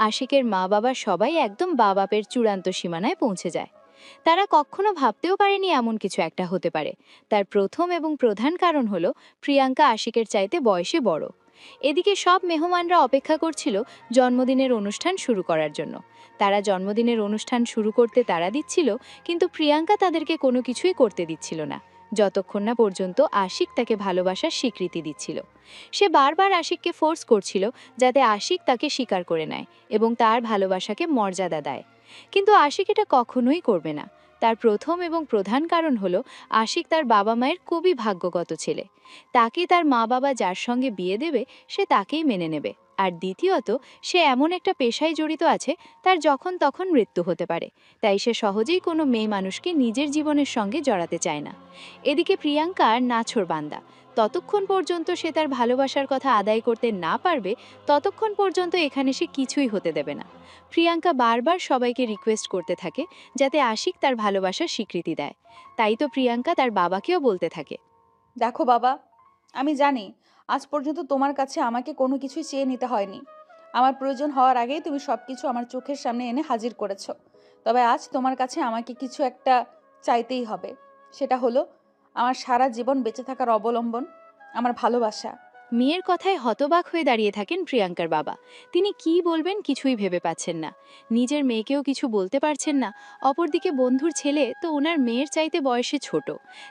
আশিকের মা বাবা সবাই একদম বাপের চূড়ান্ত সীমানায় পৌঁছে যায়। তারা কখনো ভাবতেও পারেনি এমন কিছু একটা হতে পারে। তার প্রথম এবং প্রধান কারণ হলো প্রিয়াঙ্কা আশিকের চাইতে বয়সে বড়। এদিকে সব মেহমানরা অপেক্ষা করছিল জন্মদিনের অনুষ্ঠান শুরু করার জন্য। তারা জন্মদিনের অনুষ্ঠান শুরু করতে তাড়া দিচ্ছিল, কিন্তু প্রিয়াঙ্কা তাদেরকে কোনো কিছুই করতে দিচ্ছিল না, যতক্ষণ না পর্যন্ত আশিক তাকে ভালোবাসার স্বীকৃতি দিচ্ছিল। সে বারবার আশিককে ফোর্স করছিল যাতে আশিক তাকে স্বীকার করে নেয় এবং তার ভালোবাসাকে মর্যাদা দেয়। কিন্তু আশিক এটা কখনোই করবে না। তার প্রথম এবং প্রধান কারণ হলো আশিক তার বাবা মায়ের খুবই ভাগ্যগত ছেলে। তাকে তার মা বাবা যার সঙ্গে বিয়ে দেবে সে তাকেই মেনে নেবে। আর দ্বিতীয়ত, সে এমন একটা পেশায় জড়িত আছে তার যখন তখন মৃত্যু হতে পারে, তাই সে সহজেই কোনো মেয়ে মানুষকে নিজের জীবনের সঙ্গে জড়াতে চায় না। এদিকে প্রিয়াঙ্কার নাছোড়বান্দা। ততক্ষণ পর্যন্ত সে তার ভালোবাসার কথা আদায় করতে না পারবে, ততক্ষণ পর্যন্ত এখানে সে কিছুই হতে দেবে না। প্রিয়াঙ্কা বারবার সবাইকে রিকোয়েস্ট করতে থাকে যাতে আশিক তার ভালোবাসার স্বীকৃতি দেয়। তাই তো প্রিয়াঙ্কা তার বাবাকেও বলতে থাকে, দেখো বাবা, আমি জানি আজ পর্যন্ত তোমার কাছে আমাকে কোনো কিছুই চেয়ে নিতে হয়নি। আমার প্রয়োজন হওয়ার আগেই তুমি সব কিছু আমার চোখের সামনে এনে হাজির করেছো। তবে আজ তোমার কাছে আমাকে কিছু একটা চাইতেই হবে। সেটা হলো আমার সারা জীবন বেঁচে থাকার অবলম্বন, আমার ভালোবাসা। মেয়ের কথায় হতবাক হয়ে দাঁড়িয়ে থাকেন প্রিয়াঙ্কার বাবা। তিনি কি বলবেন কিছুই ভেবে পাচ্ছেন না। নিজের মেয়েকেও কিছু বলতে পারছেন না। অপরদিকে বন্ধুর ছেলে তো ওনার মেয়ের চাইতে বয়সে ছোট,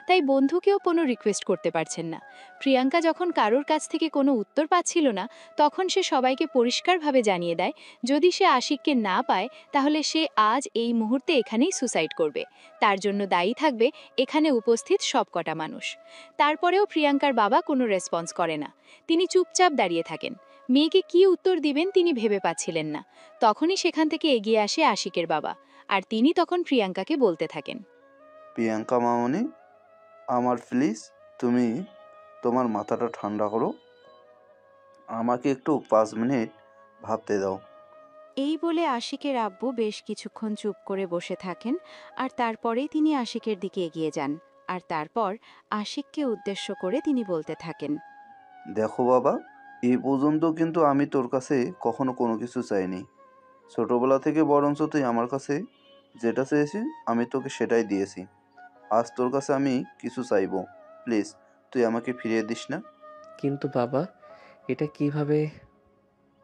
তাই বন্ধুকেও কোনো রিকোয়েস্ট করতে পারছেন না। প্রিয়াঙ্কা যখন কারোর কাছ থেকে কোনো উত্তর পাচ্ছিল না, তখন সে সবাইকে পরিষ্কারভাবে জানিয়ে দেয় যদি সে আশিককে না পায় তাহলে সে আজ এই মুহূর্তে এখানেই সুসাইড করবে। তার জন্য দায়ী থাকবে এখানে উপস্থিত সবকটা মানুষ। তারপরেও প্রিয়াঙ্কার বাবা কোনো রেসপন্স করে না। তিনি চুপচাপ দাঁড়িয়ে থাকেন। মেয়েকে কি উত্তর দিবেন তিনি ভেবে পাচ্ছিলেন না। তখনই সেখান থেকে এগিয়ে আসে আশিকের বাবা, আর তিনি তখন প্রিয়াঙ্কাকে বলতে থাকেন, প্রিয়াঙ্কা মামনি, আমার প্লিজ তুমি তোমার মাথাটা ঠান্ডা করো, আমাকে একটু 5 মিনিট ভাবতে দাও। এই বলে আশিকের আব্বু বেশ কিছুক্ষণ চুপ করে বসে থাকেন, আর তারপরেই তিনি আশিকের দিকে এগিয়ে যান। আর তারপর আশিককে উদ্দেশ্য করে তিনি বলতে থাকেন, দেখো বাবা, এই পর্যন্ত কিন্তু আমি তোর কাছে কখনো কোনো কিছু চাইনি। ছোটবেলা থেকে বরঞ্চ তুই আমার কাছে যেটা চেয়েছিস আমি তোকে সেটাই দিয়েছি। আজ তোর কাছে আমি কিছু চাইবো, প্লিজ তুই আমাকে ফিরিয়ে দিস না। কিন্তু বাবা, এটা কিভাবে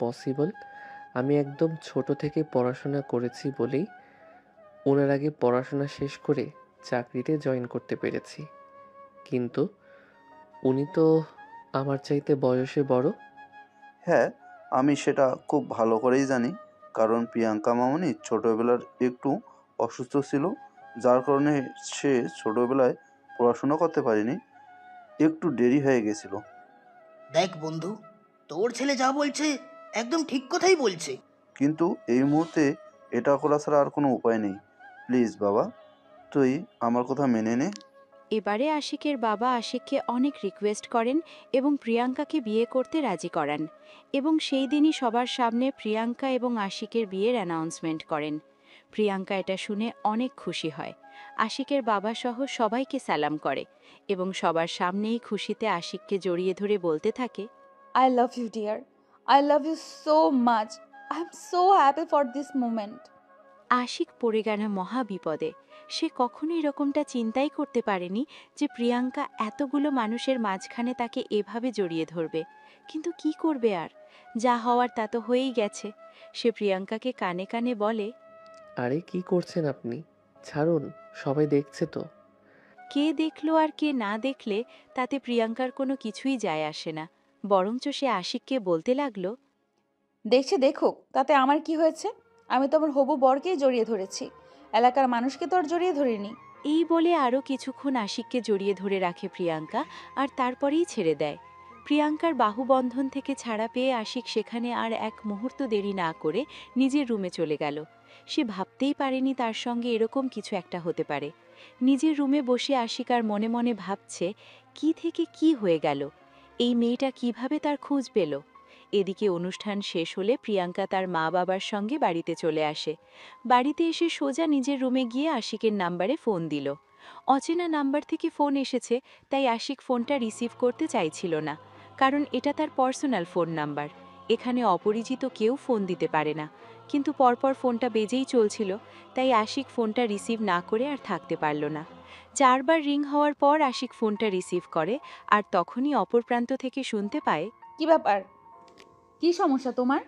পসিবল? আমি একদম ছোট থেকে পড়াশোনা করেছি বলেই ওনার আগে পড়াশোনা শেষ করে চাকরিতে জয়েন করতে পেরেছি। কিন্তু উনি তো আমার চাইতে বয়সে বড়। হ্যাঁ, আমি সেটা খুব ভালো করেই জানি, কারণ প্রিয়াঙ্কা মামনি ছোটবেলার একটু অসুস্থ ছিল, যার কারণে সে ছোটবেলায় পড়াশোনা করতে পারেনি, একটু দেরি হয়ে গেছিল। দেখ বন্ধু, তোর ছেলে যা বলছে একদম ঠিক কথাই বলছে। কিন্তু এই মুহূর্তে এটা করা ছাড়া আর কোনো উপায় নেই। প্লিজ বাবা, তুই আমার কথা মেনে নে। এবারে আশিকের বাবা আশিককে অনেক রিকোয়েস্ট করেন এবং প্রিয়াঙ্কাকে বিয়ে করতে রাজি করান, এবং সেই দিনই সবার সামনে প্রিয়াঙ্কা এবং আশিকের বিয়ের অ্যানাউন্সমেন্ট করেন। প্রিয়াঙ্কা এটা শুনে অনেক খুশি হয়। আশিকের বাবা সহ সবাইকে সালাম করে এবং সবার সামনেই খুশিতে আশিককে জড়িয়ে ধরে বলতে থাকে, I love you, dear. I love you so much. I'm so happy for this moment. Ashiq পড়ে গেল মহা বিপদে। সে কখনো এরকমটা চিন্তাই করতে পারেনি যে প্রিয়াঙ্কা এতগুলো মানুষের মাঝখানে তাকে এভাবে জড়িয়ে ধরবে। কিন্তু কি করবে আর, যা হওয়ার তা তো হয়েই গেছে। সে প্রিয়াঙ্কাকে কানে কানে বলে, আরে কি করছেন আপনি? ছাড়ুন, সবাই দেখছে তো। কে দেখলো আর কে না দেখলে তাতে প্রিয়াঙ্কার কোনো কিছুই যায় আসে না। বরঞ্চ সে আশিককে বলতে লাগলো, দেখছে দেখুক, তাতে আমার কি হয়েছে? আমি তো আমার হবু বরকেই জড়িয়ে ধরেছি, এলাকার মানুষকে তো আর জড়িয়ে ধরিনি। এই বলে আরও কিছুক্ষণ আশিককে জড়িয়ে ধরে রাখে প্রিয়াঙ্কা, আর তারপরেই ছেড়ে দেয়। প্রিয়াঙ্কার বাহুবন্ধন থেকে ছাড়া পেয়ে আশিক সেখানে আর এক মুহূর্ত দেরি না করে নিজের রুমে চলে গেল। সে ভাবতেই পারেনি তার সঙ্গে এরকম কিছু একটা হতে পারে। নিজের রুমে বসে আশিক আর মনে মনে ভাবছে কি থেকে কি হয়ে গেল, এই মেয়েটা কিভাবে তার খোঁজ পেল। এদিকে অনুষ্ঠান শেষ হলে প্রিয়াঙ্কা তার মা বাবার সঙ্গে বাড়িতে চলে আসে। বাড়িতে এসে সোজা নিজের রুমে গিয়ে আশিকের নাম্বারে ফোন দিল। অচেনা নাম্বার থেকে ফোন এসেছে, তাই আশিক ফোনটা রিসিভ করতে চাইছিল না, কারণ এটা তার পার্সোনাল ফোন নাম্বার। এখানে অপরিচিত কেউ ফোন দিতে পারে না। কিন্তু পরপর ফোনটা বেজেই চলছিল, তাই আশিক ফোনটা রিসিভ না করে আর থাকতে পারল না। 4বার রিং হওয়ার পর আশিক ফোনটা রিসিভ করে, আর তখনই অপর প্রান্ত থেকে শুনতে পায়, কি ব্যাপার? কি সমস্যা তোমার?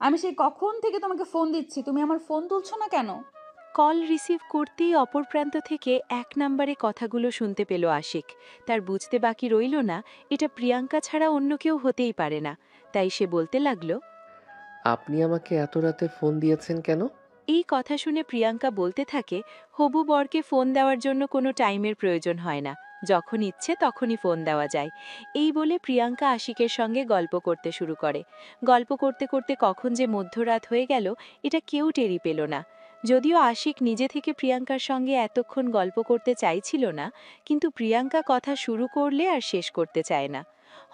আমি সেই কখন থেকে তোমাকে ফোন দিচ্ছি, তুমি আমার ফোন তুলছো না কেন? কল রিসিভ করতেই অপর প্রান্ত থেকে 1 নম্বরে কথাগুলো শুনতে পেল আশিক। তার বুঝতে বাকি রইল না এটা প্রিয়াঙ্কা ছাড়া অন্য কেউ হতেই পারে না, তাই সে বলতে লাগলো, আপনি আমাকে এত রাতে ফোন দিয়েছেন কেন? এই কথা শুনে প্রিয়াঙ্কা বলতে থাকে, হবু বরকে ফোন দেওয়ার জন্য কোনো টাইমের প্রয়োজন হয় না, যখন ইচ্ছে তখনই ফোন দেওয়া যায়। এই বলে প্রিয়াঙ্কা আশিকের সঙ্গে গল্প করতে শুরু করে। গল্প করতে করতে কখন যে মধ্যরাত হয়ে গেল এটা কেউ টেরি পেল না। যদিও আশিক নিজে থেকে প্রিয়াঙ্কার সঙ্গে এতক্ষণ গল্প করতে চাইছিল না, কিন্তু প্রিয়াঙ্কা কথা শুরু করলে আর শেষ করতে চায় না।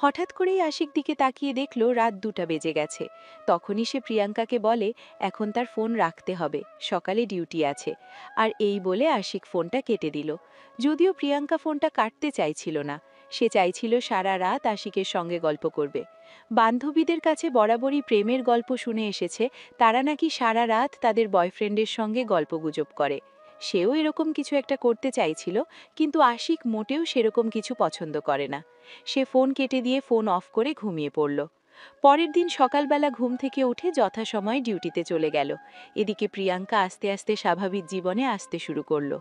হঠাৎ করেই আশিক দিকে তাকিয়ে দেখল রাত 2টা বেজে গেছে। তখনই সে প্রিয়াঙ্কাকে বলে এখন তার ফোন রাখতে হবে, সকালে ডিউটি আছে। আর এই বলে আশিক ফোনটা কেটে দিল। যদিও প্রিয়াঙ্কা ফোনটা কাটতে চাইছিল না, সে চাইছিল সারা রাত আশিকের সঙ্গে গল্প করবে। বান্ধবীদের কাছে বরাবরই প্রেমের গল্প শুনে এসেছে, তারা নাকি সারা রাত তাদের বয়ফ্রেন্ডের সঙ্গে গল্পগুজব করে। সেও এরকম কিছু একটা করতে চাইছিল, কিন্তু আশিক মোটেও সেরকম কিছু পছন্দ করে না। সে ফোন কেটে দিয়ে ফোন অফ করে ঘুমিয়ে পড়ল। পরের দিন সকালবেলা ঘুম থেকে উঠে যথাসময়ে ডিউটিতে চলে গেল। এদিকে প্রিয়াঙ্কা আস্তে আস্তে স্বাভাবিক জীবনে আসতে শুরু করলো।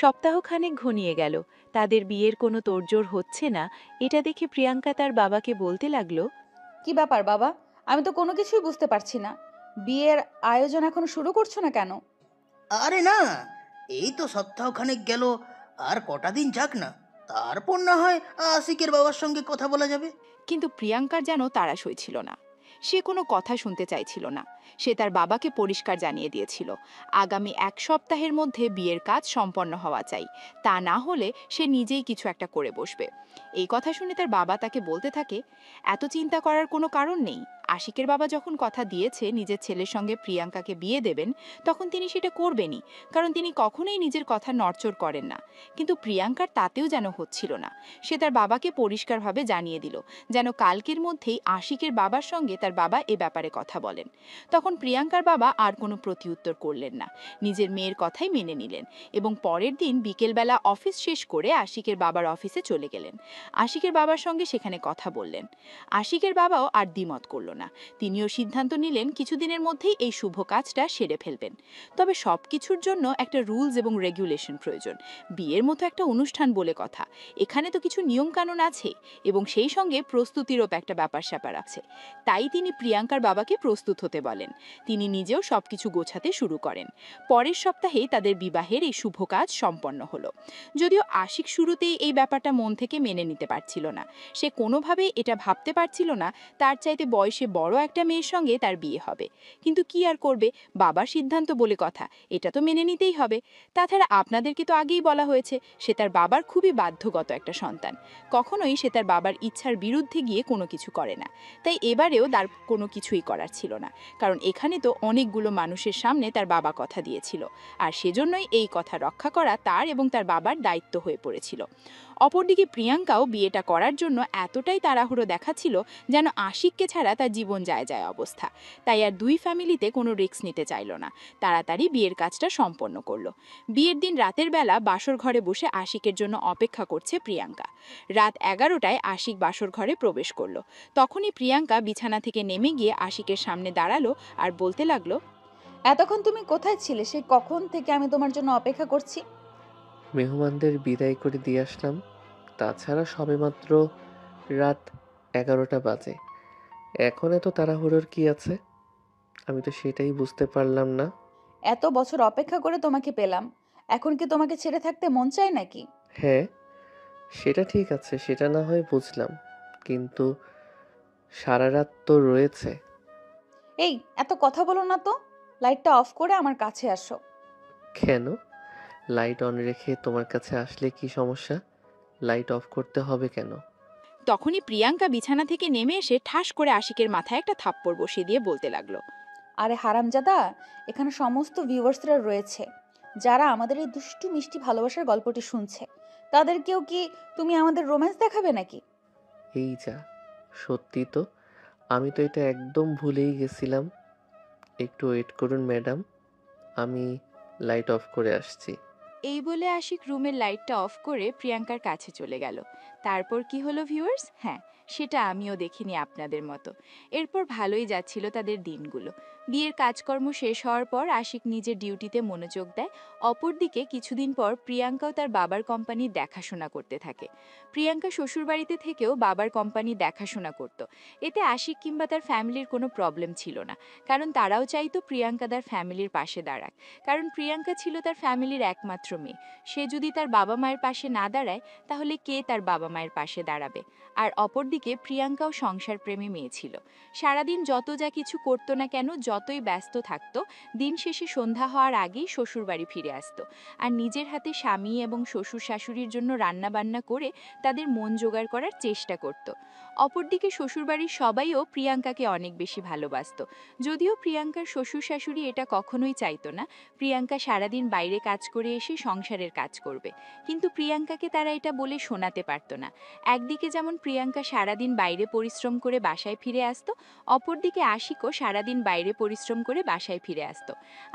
সপ্তাহখানেক ঘনিয়ে গেল, তাদের বিয়ের কোনো তোড়জোড় হচ্ছে না। এটা দেখে প্রিয়াঙ্কা তার বাবাকে বলতে লাগলো, কি ব্যাপার বাবা? আমি তো কোনো কিছুই বুঝতে পারছি না। বিয়ের আয়োজন এখনো শুরু করছো না কেন? আরে না, এই তো সপ্তাহখানেক গেল, আর কটা দিন যাক না, তারপর না হয় আশিকের বাবার সঙ্গে কথা বলা যাবে। কিন্তু প্রিয়াঙ্কার যেন তাড়া সইছিল না। সে কোনো কথা শুনতে চাইছিল না। সে তার বাবাকে পরিষ্কার জানিয়ে দিয়েছিল, আগামী 1 সপ্তাহের মধ্যে বিয়ের কাজ সম্পন্ন হওয়া চাই। তা না হলে সে নিজেই কিছু একটা করে বসবে। এই কথা শুনে তার বাবা তাকে বলতে থাকে, এত চিন্তা করার কোনো কারণ নেই। আশিকের বাবা যখন কথা দিয়েছে নিজের ছেলের সঙ্গে প্রিয়াঙ্কাকে বিয়ে দেবেন, তখন তিনি সেটা করবেনই, কারণ তিনি কখনোই নিজের কথা নড়চড় করেন না। কিন্তু প্রিয়াঙ্কার তাতেও যেন হচ্ছিল না। সে তার বাবাকে পরিষ্কারভাবে জানিয়ে দিল যেন কালকের মধ্যেই আশিকের বাবার সঙ্গে তার বাবা এ ব্যাপারে কথা বলেন। তখন প্রিয়াঙ্কার বাবা আর কোনো প্রতিউত্তর করলেন না, নিজের মেয়ের কথাই মেনে নিলেন এবং পরের দিন বিকেলবেলা অফিস শেষ করে আশিকের বাবার অফিসে চলে গেলেন। আশিকের বাবার সঙ্গে সেখানে কথা বললেন। আশিকের বাবাও আর দ্বিমত করল না। তিনিও সিদ্ধান্ত নিলেন কিছুদিনের মধ্যেই এই শুভ কাজটা সেরে ফেলবেন। তবে সব কিছুর জন্য একটা রুলস এবং রেগুলেশন প্রয়োজন। বিয়ের মতো একটা অনুষ্ঠান বলে কথা, এখানে তো কিছু নিয়মকানুন আছে এবং সেই সঙ্গে প্রস্তুতিরও একটা ব্যাপার স্যাপার আছে। তাই তিনি প্রিয়াঙ্কার বাবাকে প্রস্তুত হতে বলেন। তিনি নিজেও সবকিছু গোছাতে শুরু করেন। পরের সপ্তাহেই তাদের বিবাহের এই শুভ কাজ সম্পন্ন হলো। যদিও আশিক শুরুতেই এই ব্যাপারটা মন থেকে মেনে নিতে পারছিল না। সে কোনোভাবেই এটা ভাবতে পারছিল না তার চাইতে বয়সে বড় একটা মেয়ের সঙ্গে তার বিয়ে হবে। কিন্তু কি আর করবে, বাবার সিদ্ধান্ত বলে কথা, এটা তো মেনে নিতেই হবে। তাছাড়া আপনাদেরকে তো আগেই বলা হয়েছে সে তার বাবার খুবই বাধ্যগত একটা সন্তান। কখনোই সে তার বাবার ইচ্ছার বিরুদ্ধে গিয়ে কোনো কিছু করে না। তাই এবারেও তার কোনো কিছুই করার ছিল না, কারণ এখানে তো অনেকগুলো মানুষের সামনে তার বাবা কথা দিয়েছিল, আর সেজন্যই এই কথা রক্ষা করা তার এবং তার বাবার দায়িত্ব হয়ে পড়েছিল। অপরদিকে প্রিয়াঙ্কাও বিয়েটা করার জন্য এতটাই তাড়াহুড়ো দেখাচ্ছিল যেন আশিককে ছাড়া তার জীবন যায় যায় অবস্থা। তাই আর দুই ফ্যামিলিতে কোনো রিস্ক নিতে চাইল না, তাড়াতাড়ি বিয়ের কাজটা সম্পন্ন করলো। বিয়ের দিন রাতের বেলা বাসর ঘরে বসে আশিকের জন্য অপেক্ষা করছে প্রিয়াঙ্কা। রাত 11টায় আশিক বাসর ঘরে প্রবেশ করলো। তখনই প্রিয়াঙ্কা বিছানা থেকে নেমে গিয়ে আশিকের সামনে দাঁড়ালো আর বলতে লাগলো, এতক্ষণ তুমি কোথায় ছিলে? সেই কখন থেকে আমি তোমার জন্য অপেক্ষা করছি। মেহমানদের বিদায় করে দিয়ে আসলাম। তাছাড়া সবেমাত্র রাত 11টা বাজে। এখন এত তাড়াহুড়োর কি আছে? আমি তো সেটাই বুঝতে পারলাম না। এত বছর অপেক্ষা করে তোমাকে পেলাম, এখন কি তোমাকে ছেড়ে থাকতে মন চায় নাকি? হ্যাঁ, সেটা ঠিক আছে, সেটা না হয় বুঝলাম, কিন্তু সারা রাত তো রয়েছে। এই এত কথা বলো না তো, লাইটটা অফ করে আমার কাছে আসো। কেন? লাইট অন রেখে তোমার কাছে আসলে কি সমস্যা? লাইট অফ করতে হবে কেন? তখনই প্রিয়াঙ্কা বিছানা থেকে নেমে এসে ঠাস করে আশিকের মাথায় একটা থাপ্পড় বসিয়ে দিয়ে বলতে লাগলো, আরে হারামজাদা, এখানে সমস্ত ভিউয়ার্সরা রয়েছে যারা আমাদের এই দুষ্টু মিষ্টি ভালোবাসার গল্পটি শুনছে। তাদেরকেও কি তুমি আমাদের রোম্যান্স দেখাবে নাকি? এই যা, সত্যি তো, আমি তো এটা একদম ভুলেই গেছিলাম। একটু ওয়েট করুন ম্যাডাম, আমি লাইট অফ করে আসছি। এই বলে আশিক রুমের লাইটটা অফ করে প্রিয়াঙ্কার কাছে চলে গেল। তারপর কি হলো ভিউয়ার্স? হ্যাঁ, সেটা আমিও দেখিনি আপনাদের মতো। এরপর ভালোই যাচ্ছিল তাদের দিনগুলো। বিয়ের কাজকর্ম শেষ হওয়ার পর আশিক নিজের ডিউটিতে মনোযোগ দেয়। অপরদিকে কিছুদিন পর প্রিয়াঙ্কাও তার বাবার কোম্পানির দেখাশোনা করতে থাকে। প্রিয়াঙ্কা শ্বশুরবাড়িতে থেকেও বাবার কোম্পানি দেখাশোনা করত। এতে আশিক কিংবা তার ফ্যামিলির কোনো প্রবলেম ছিল না, কারণ তারাও চাইতো প্রিয়াঙ্কা তার ফ্যামিলির পাশে দাঁড়াক। কারণ প্রিয়াঙ্কা ছিল তার ফ্যামিলির একমাত্র মেয়ে। সে যদি তার বাবা মায়ের পাশে না দাঁড়ায়, তাহলে কে তার বাবা মায়ের পাশে দাঁড়াবে? আর অপরদিকে প্রিয়াঙ্কাও সংসার প্রেমী মেয়ে ছিল। সারাদিন যত যা কিছু করতো না কেন, যতই ব্যস্ত থাকতো, দিন শেষে সন্ধ্যা হওয়ার আগেই শ্বশুরবাড়ি ফিরে আসতো আর নিজের হাতে স্বামী এবং শ্বশুর শাশুড়ির জন্য রান্নাবান্না করে তাদের মন জোগাড় করার চেষ্টা করত। অপরদিকে শ্বশুরবাড়ির সবাইও প্রিয়াঙ্কাকে অনেক বেশি ভালোবাসতো। যদিও প্রিয়াঙ্কার শ্বশুর শাশুড়ি এটা কখনোই চাইতো না প্রিয়াঙ্কা সারাদিন বাইরে কাজ করে এসে সংসারের কাজ করবে, কিন্তু প্রিয়াঙ্কাকে তারা এটা বলে শোনাতে পারতো না। একদিকে যেমন প্রিয়াঙ্কা সারাদিন বাইরে পরিশ্রম করে বাসায় ফিরে আসতো, অপরদিকে আশিকও সারাদিন বাইরে পরিশ্রম করে বাসায় ফিরে আসতো।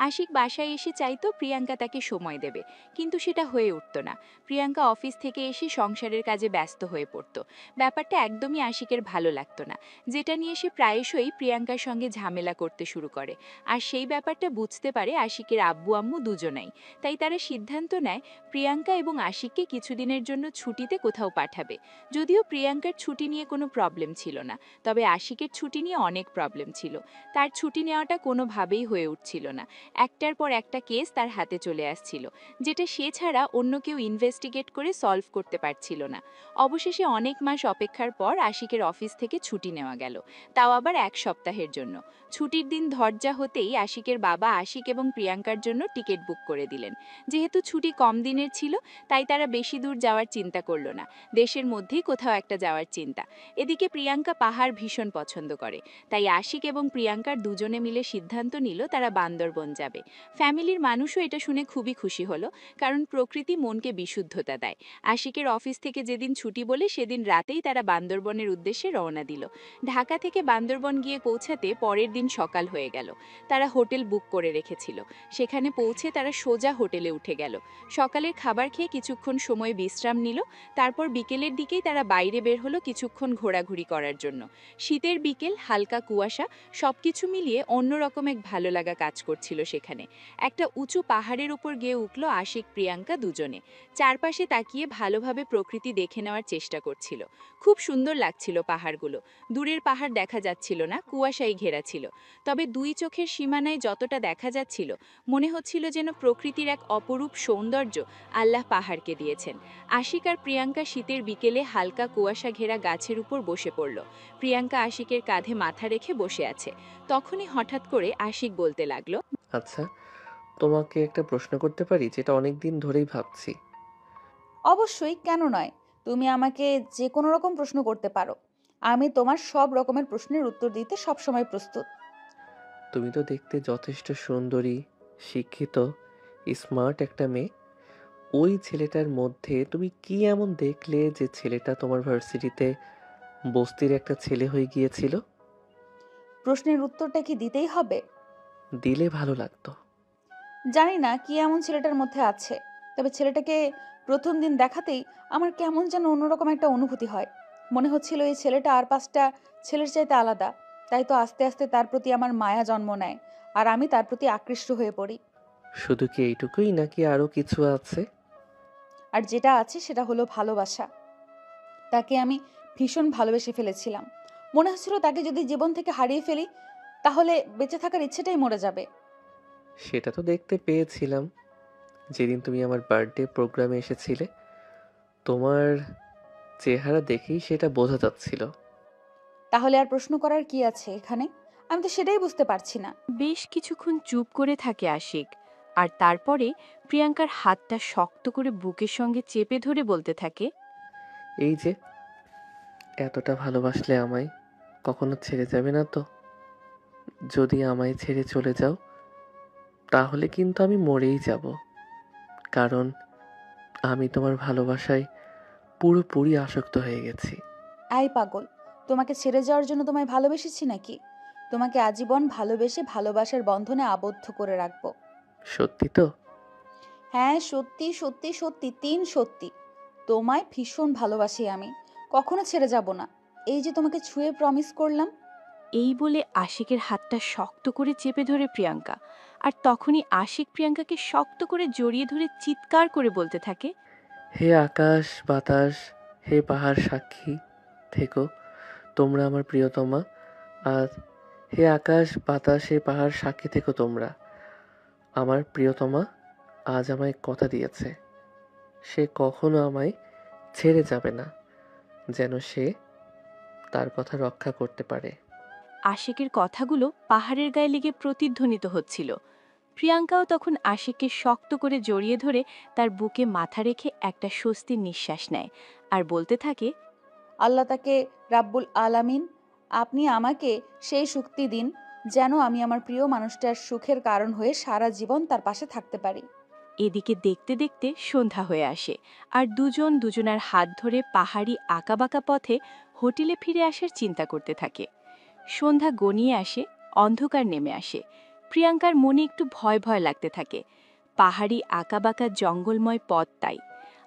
আশিক বাসায় এসে চাইতো প্রিয়াঙ্কা তাকে সময় দেবে, কিন্তু সেটা হয়ে উঠত না। প্রিয়াঙ্কা অফিস থেকে এসে সংসারের কাজে ব্যস্ত হয়ে পড়ত। ব্যাপারটা একদমই আশিকের ভালো লাগতো না, যেটা নিয়ে সে প্রায়শই প্রিয়াঙ্কার সঙ্গে ঝামেলা করতে শুরু করে। আর সেই ব্যাপারটা বুঝতে পারে আশিকের আব্বু আম্মু দুজনাই। তাই তারা সিদ্ধান্ত নেয় প্রিয়াঙ্কা এবং আশিককে কিছুদিনের জন্য ছুটিতে কোথাও পাঠাবে। যদিও প্রিয়াঙ্কার ছুটি নিয়ে কোনো প্রবলেম ছিল না, তবে আশিকের ছুটি নিয়ে অনেক প্রবলেম ছিল। তার ছুটি নেওয়াটা কোনোভাবেই হয়ে উঠছিল না। একটার পর একটা কেস তার হাতে চলে আসছিল, যেটা সে ছাড়া অন্য কেউ ইনভেস্টিগেট করে সলভ করতে পারছিল না। অবশেষে অনেক মাস অপেক্ষার পর আশিকের অফিস থেকে ছুটি নেওয়া গেল, তাও আবার 1 সপ্তাহের জন্য। ছুটির দিন ধরজা হতেই আশিকের বাবা আশিক এবং প্রিয়াঙ্কার জন্য টিকিট বুক করে দিলেন। যেহেতু ছুটি কম দিনের ছিল, তাই তারা বেশি দূর যাওয়ার চিন্তা করলো না, দেশের মধ্যেই কোথাও একটা যাওয়ার চিন্তা। এদিকে প্রিয়াঙ্কা পাহাড় ভীষণ পছন্দ করে, তাই আশিক এবং প্রিয়াঙ্কার দুজনে মিলে সিদ্ধান্ত নিল তারা বান্দরবন যাবে। ফ্যামিলির মানুষও এটা শুনে খুবই খুশি হলো, কারণ প্রকৃতি মনকে বিশুদ্ধতা দেয়। আশিকের অফিস থেকে যেদিন ছুটি বলে সেদিন রাতেই তারা বান্দরবনের উদ্দেশ্যে রওনা দিল। ঢাকা থেকে বান্দরবন গিয়ে পৌঁছাতে পরের দিন সকাল হয়ে গেল। তারা হোটেল বুক করে রেখেছিল। সেখানে পৌঁছে তারা সোজা হোটেলে উঠে গেল। সকালের খাবার খেয়ে কিছুক্ষণ সময় বিশ্রাম নিল। তারপর বিকেলের দিকেই তারা বাইরে বের হলো কিছুক্ষণ ঘোরাঘুরি করার জন্য। শীতের বিকেল, হালকা কুয়াশা, সবকিছু মিলিয়ে অন্যরকম এক ভালো লাগা কাজ করছিল সেখানে। একটা উঁচু পাহাড়ের উপর গিয়ে উঠল আশিক প্রিয়াঙ্কা দুজনে। চারপাশে তাকিয়ে ভালোভাবে প্রকৃতি দেখে নেওয়ার চেষ্টা করছিল। খুব সুন্দর লাগছিল পাহাড়গুলো। দূরের পাহাড় দেখা যাচ্ছিল না, কুয়াশায় ঘেরা ছিল। তবে দুই চোখের সীমানায় যতটা দেখা যাচ্ছিল, মনে হচ্ছিল যেন প্রকৃতির এক অপরূপ সৌন্দর্য আল্লাহ পাহাড়কে দিয়েছেন। আশিক আর প্রিয়াঙ্কা শীতের বিকেলে হালকা কুয়াশা ঘেরা গাছের উপর বসে পড়ল। প্রিয়াঙ্কা আশিকের কাঁধে মাথা রেখে বসে আছে। তখনই হঠাৎ করে আশিক বলতে লাগলো, আচ্ছা, তোমাকে একটা প্রশ্ন করতে পারি, যেটা অনেক দিন ধরেই ভাবছি। অবশ্যই, কেন নয়? তুমি আমাকে যে কোনো রকম প্রশ্ন করতে পারো। আমি তোমার সব রকমের প্রশ্নের উত্তর দিতে সবসময় প্রস্তুত। তুমি তো দেখতে যথেষ্ট সুন্দরী, শিক্ষিত, স্মার্ট একটা মেয়ে। ওই ছেলেটার মধ্যে তুমি কি এমন দেখলে যে ছেলেটা তোমার ভার্সিটিতে বস্তির একটা ছেলে হয়ে গিয়েছিল? প্রশ্নের উত্তরটা কি দিতেই হবে? দিলে ভালো লাগতো। জানি না কি এমন ছেলেটার মধ্যে আছে, তবে ছেলেটাকে প্রথম দিন দেখাতেই আমার কেমন যেন অন্যরকম একটা অনুভূতি হয়। মনে হচ্ছিল এই ছেলেটা আর 5টা ছেলের চাইতে আলাদা। তাই তো আস্তে আস্তে তার প্রতি আমার মায়া জন্ম নেয়, আর আমি তার প্রতি আকৃষ্ট হয়ে পড়ি। শুধু কি এইটুকুই, নাকি আরো কিছু আছে? আর যেটা আছে সেটা হলো ভালোবাসা। তাকে আমি ভীষণ ভালোবেসে ফেলেছিলাম। মনে হচ্ছিল তাকে যদি জীবন থেকে হারিয়ে ফেলি, তাহলে বেঁচে থাকার ইচ্ছেটাই মরে যাবে। সেটা তো দেখতে পেয়েছিলাম যেদিন তুমি আমার বার্থডে প্রোগ্রামে এসেছিলে। তোমার চেহারা দেখেই সেটা বোঝা যাচ্ছিল। তাহলে আর প্রশ্ন করার কি আছে এখানে? আমি তো সেটাই বুঝতে পারছি না। বেশ কিছুক্ষণ চুপ করে থাকে আশিক, আর তারপরে প্রিয়াঙ্কার হাতটা শক্ত করে বুকের সঙ্গে চেপে ধরে বলতে থাকে, এই যে এতটা ভালোবাসলে আমায়, কখনো ছেড়ে যাবে না তো? যদি আমায় ছেড়ে চলে যাও, তাহলে কিন্তু আমি মরেই যাব। কারণ আমি তোমার ভালোবাসায় পুরোপুরি আসক্ত হয়ে গেছি। আই পাগল, তোমাকে ছেড়ে যাওয়ার জন্য তোমায় ভালোবেসেছি নাকি? তোমাকে আজীবন ভালোবেসে ভালোবাসার বন্ধনে আবদ্ধ করে রাখবো। সত্যি তো? হ্যাঁ, সত্যি সত্যি সত্যি, 3 সত্যি। তোমায় ভীষণ ভালোবাসি আমি, কখনো ছেড়ে যাব না। এই যে তোমাকে ছুঁয়ে প্রমিস করলাম। এই বলে আশিকের হাতটা শক্ত করে চেপে ধরে প্রিয়াঙ্কা। আর তখনই আশিক প্রিয়াঙ্কাকে শক্ত করে জড়িয়ে ধরে চিৎকার করে বলতে থাকে, হে আকাশ বাতাস, হে পাহাড় সাক্ষী থেকো তোমরা আমার প্রিয়তমা। আর হে আকাশ বাতাস, হে পাহাড় সাক্ষী থেকো তোমরা। আমার প্রিয়তমা আজ আমায় কথা দিয়েছে, সে কখনো আমায় ছেড়ে যাবে না, যেন সে তার কথা রক্ষা করতে পারে। আশিকের কথাগুলো পাহাড়ের গায়ে লেগে প্রতিধ্বনিত হচ্ছিল। প্রিয়াঙ্কাও তখন আশিককে শক্ত করে জড়িয়ে ধরে তার বুকে মাথা রেখে একটা স্বস্তির নিঃশ্বাস নেয় আর বলতে থাকে, আল্লাহ তাকে রাব্বুল আলামিন, আপনি আমাকে সেই শক্তি দিন যেন আমি আমার প্রিয় মানুষটার সুখের কারণ হয়ে সারা জীবন তার পাশে থাকতে পারি। এদিকে দেখতে দেখতে সন্ধ্যা হয়ে আসে, আর দুজন দুজনার হাত ধরে পাহাড়ি আঁকাবাঁকা পথে হোটেলে ফিরে আসার চিন্তা করতে থাকে। সন্ধ্যা গনিয়ে আসে, অন্ধকার নেমে আসে। প্রিয়াঙ্কার মনে একটু ভয় ভয় লাগতে থাকে। পাহাড়ি আঁকাবাঁকা জঙ্গলময় পথ তাই।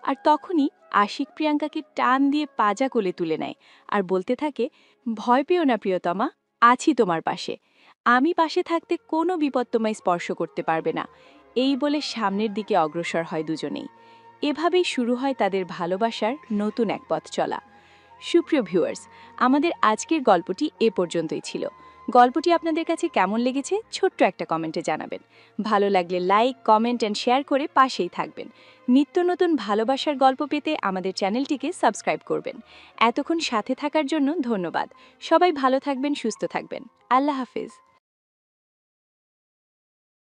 আর তখনই আশিক প্রিয়াঙ্কাকে টান দিয়ে পাজা কোলে তুলে নেয় আর বলতে থাকে, ভয় পেও না প্রিয়তমা, আছি তোমার পাশে। আমি পাশে থাকতে কোনো বিপদ তোমায় স্পর্শ করতে পারবে না। এই বলে সামনের দিকে অগ্রসর হয় দুজনেই। এভাবেই শুরু হয় তাদের ভালোবাসার নতুন এক পথ চলা। সুপ্রিয় ভিউয়ার্স, আমাদের আজকের গল্পটি এ পর্যন্তই ছিল। গল্পটি আপনাদের কাছে কেমন লেগেছে ছোট্ট একটা কমেন্টে জানাবেন। ভালো লাগলে লাইক, কমেন্ট অ্যান্ড শেয়ার করে পাশেই থাকবেন। নিত্য নতুন ভালোবাসার গল্প পেতে আমাদের চ্যানেলটিকে সাবস্ক্রাইব করবেন। এতক্ষণ সাথে থাকার জন্য ধন্যবাদ। সবাই ভালো থাকবেন, সুস্থ থাকবেন। আল্লাহ হাফেজ।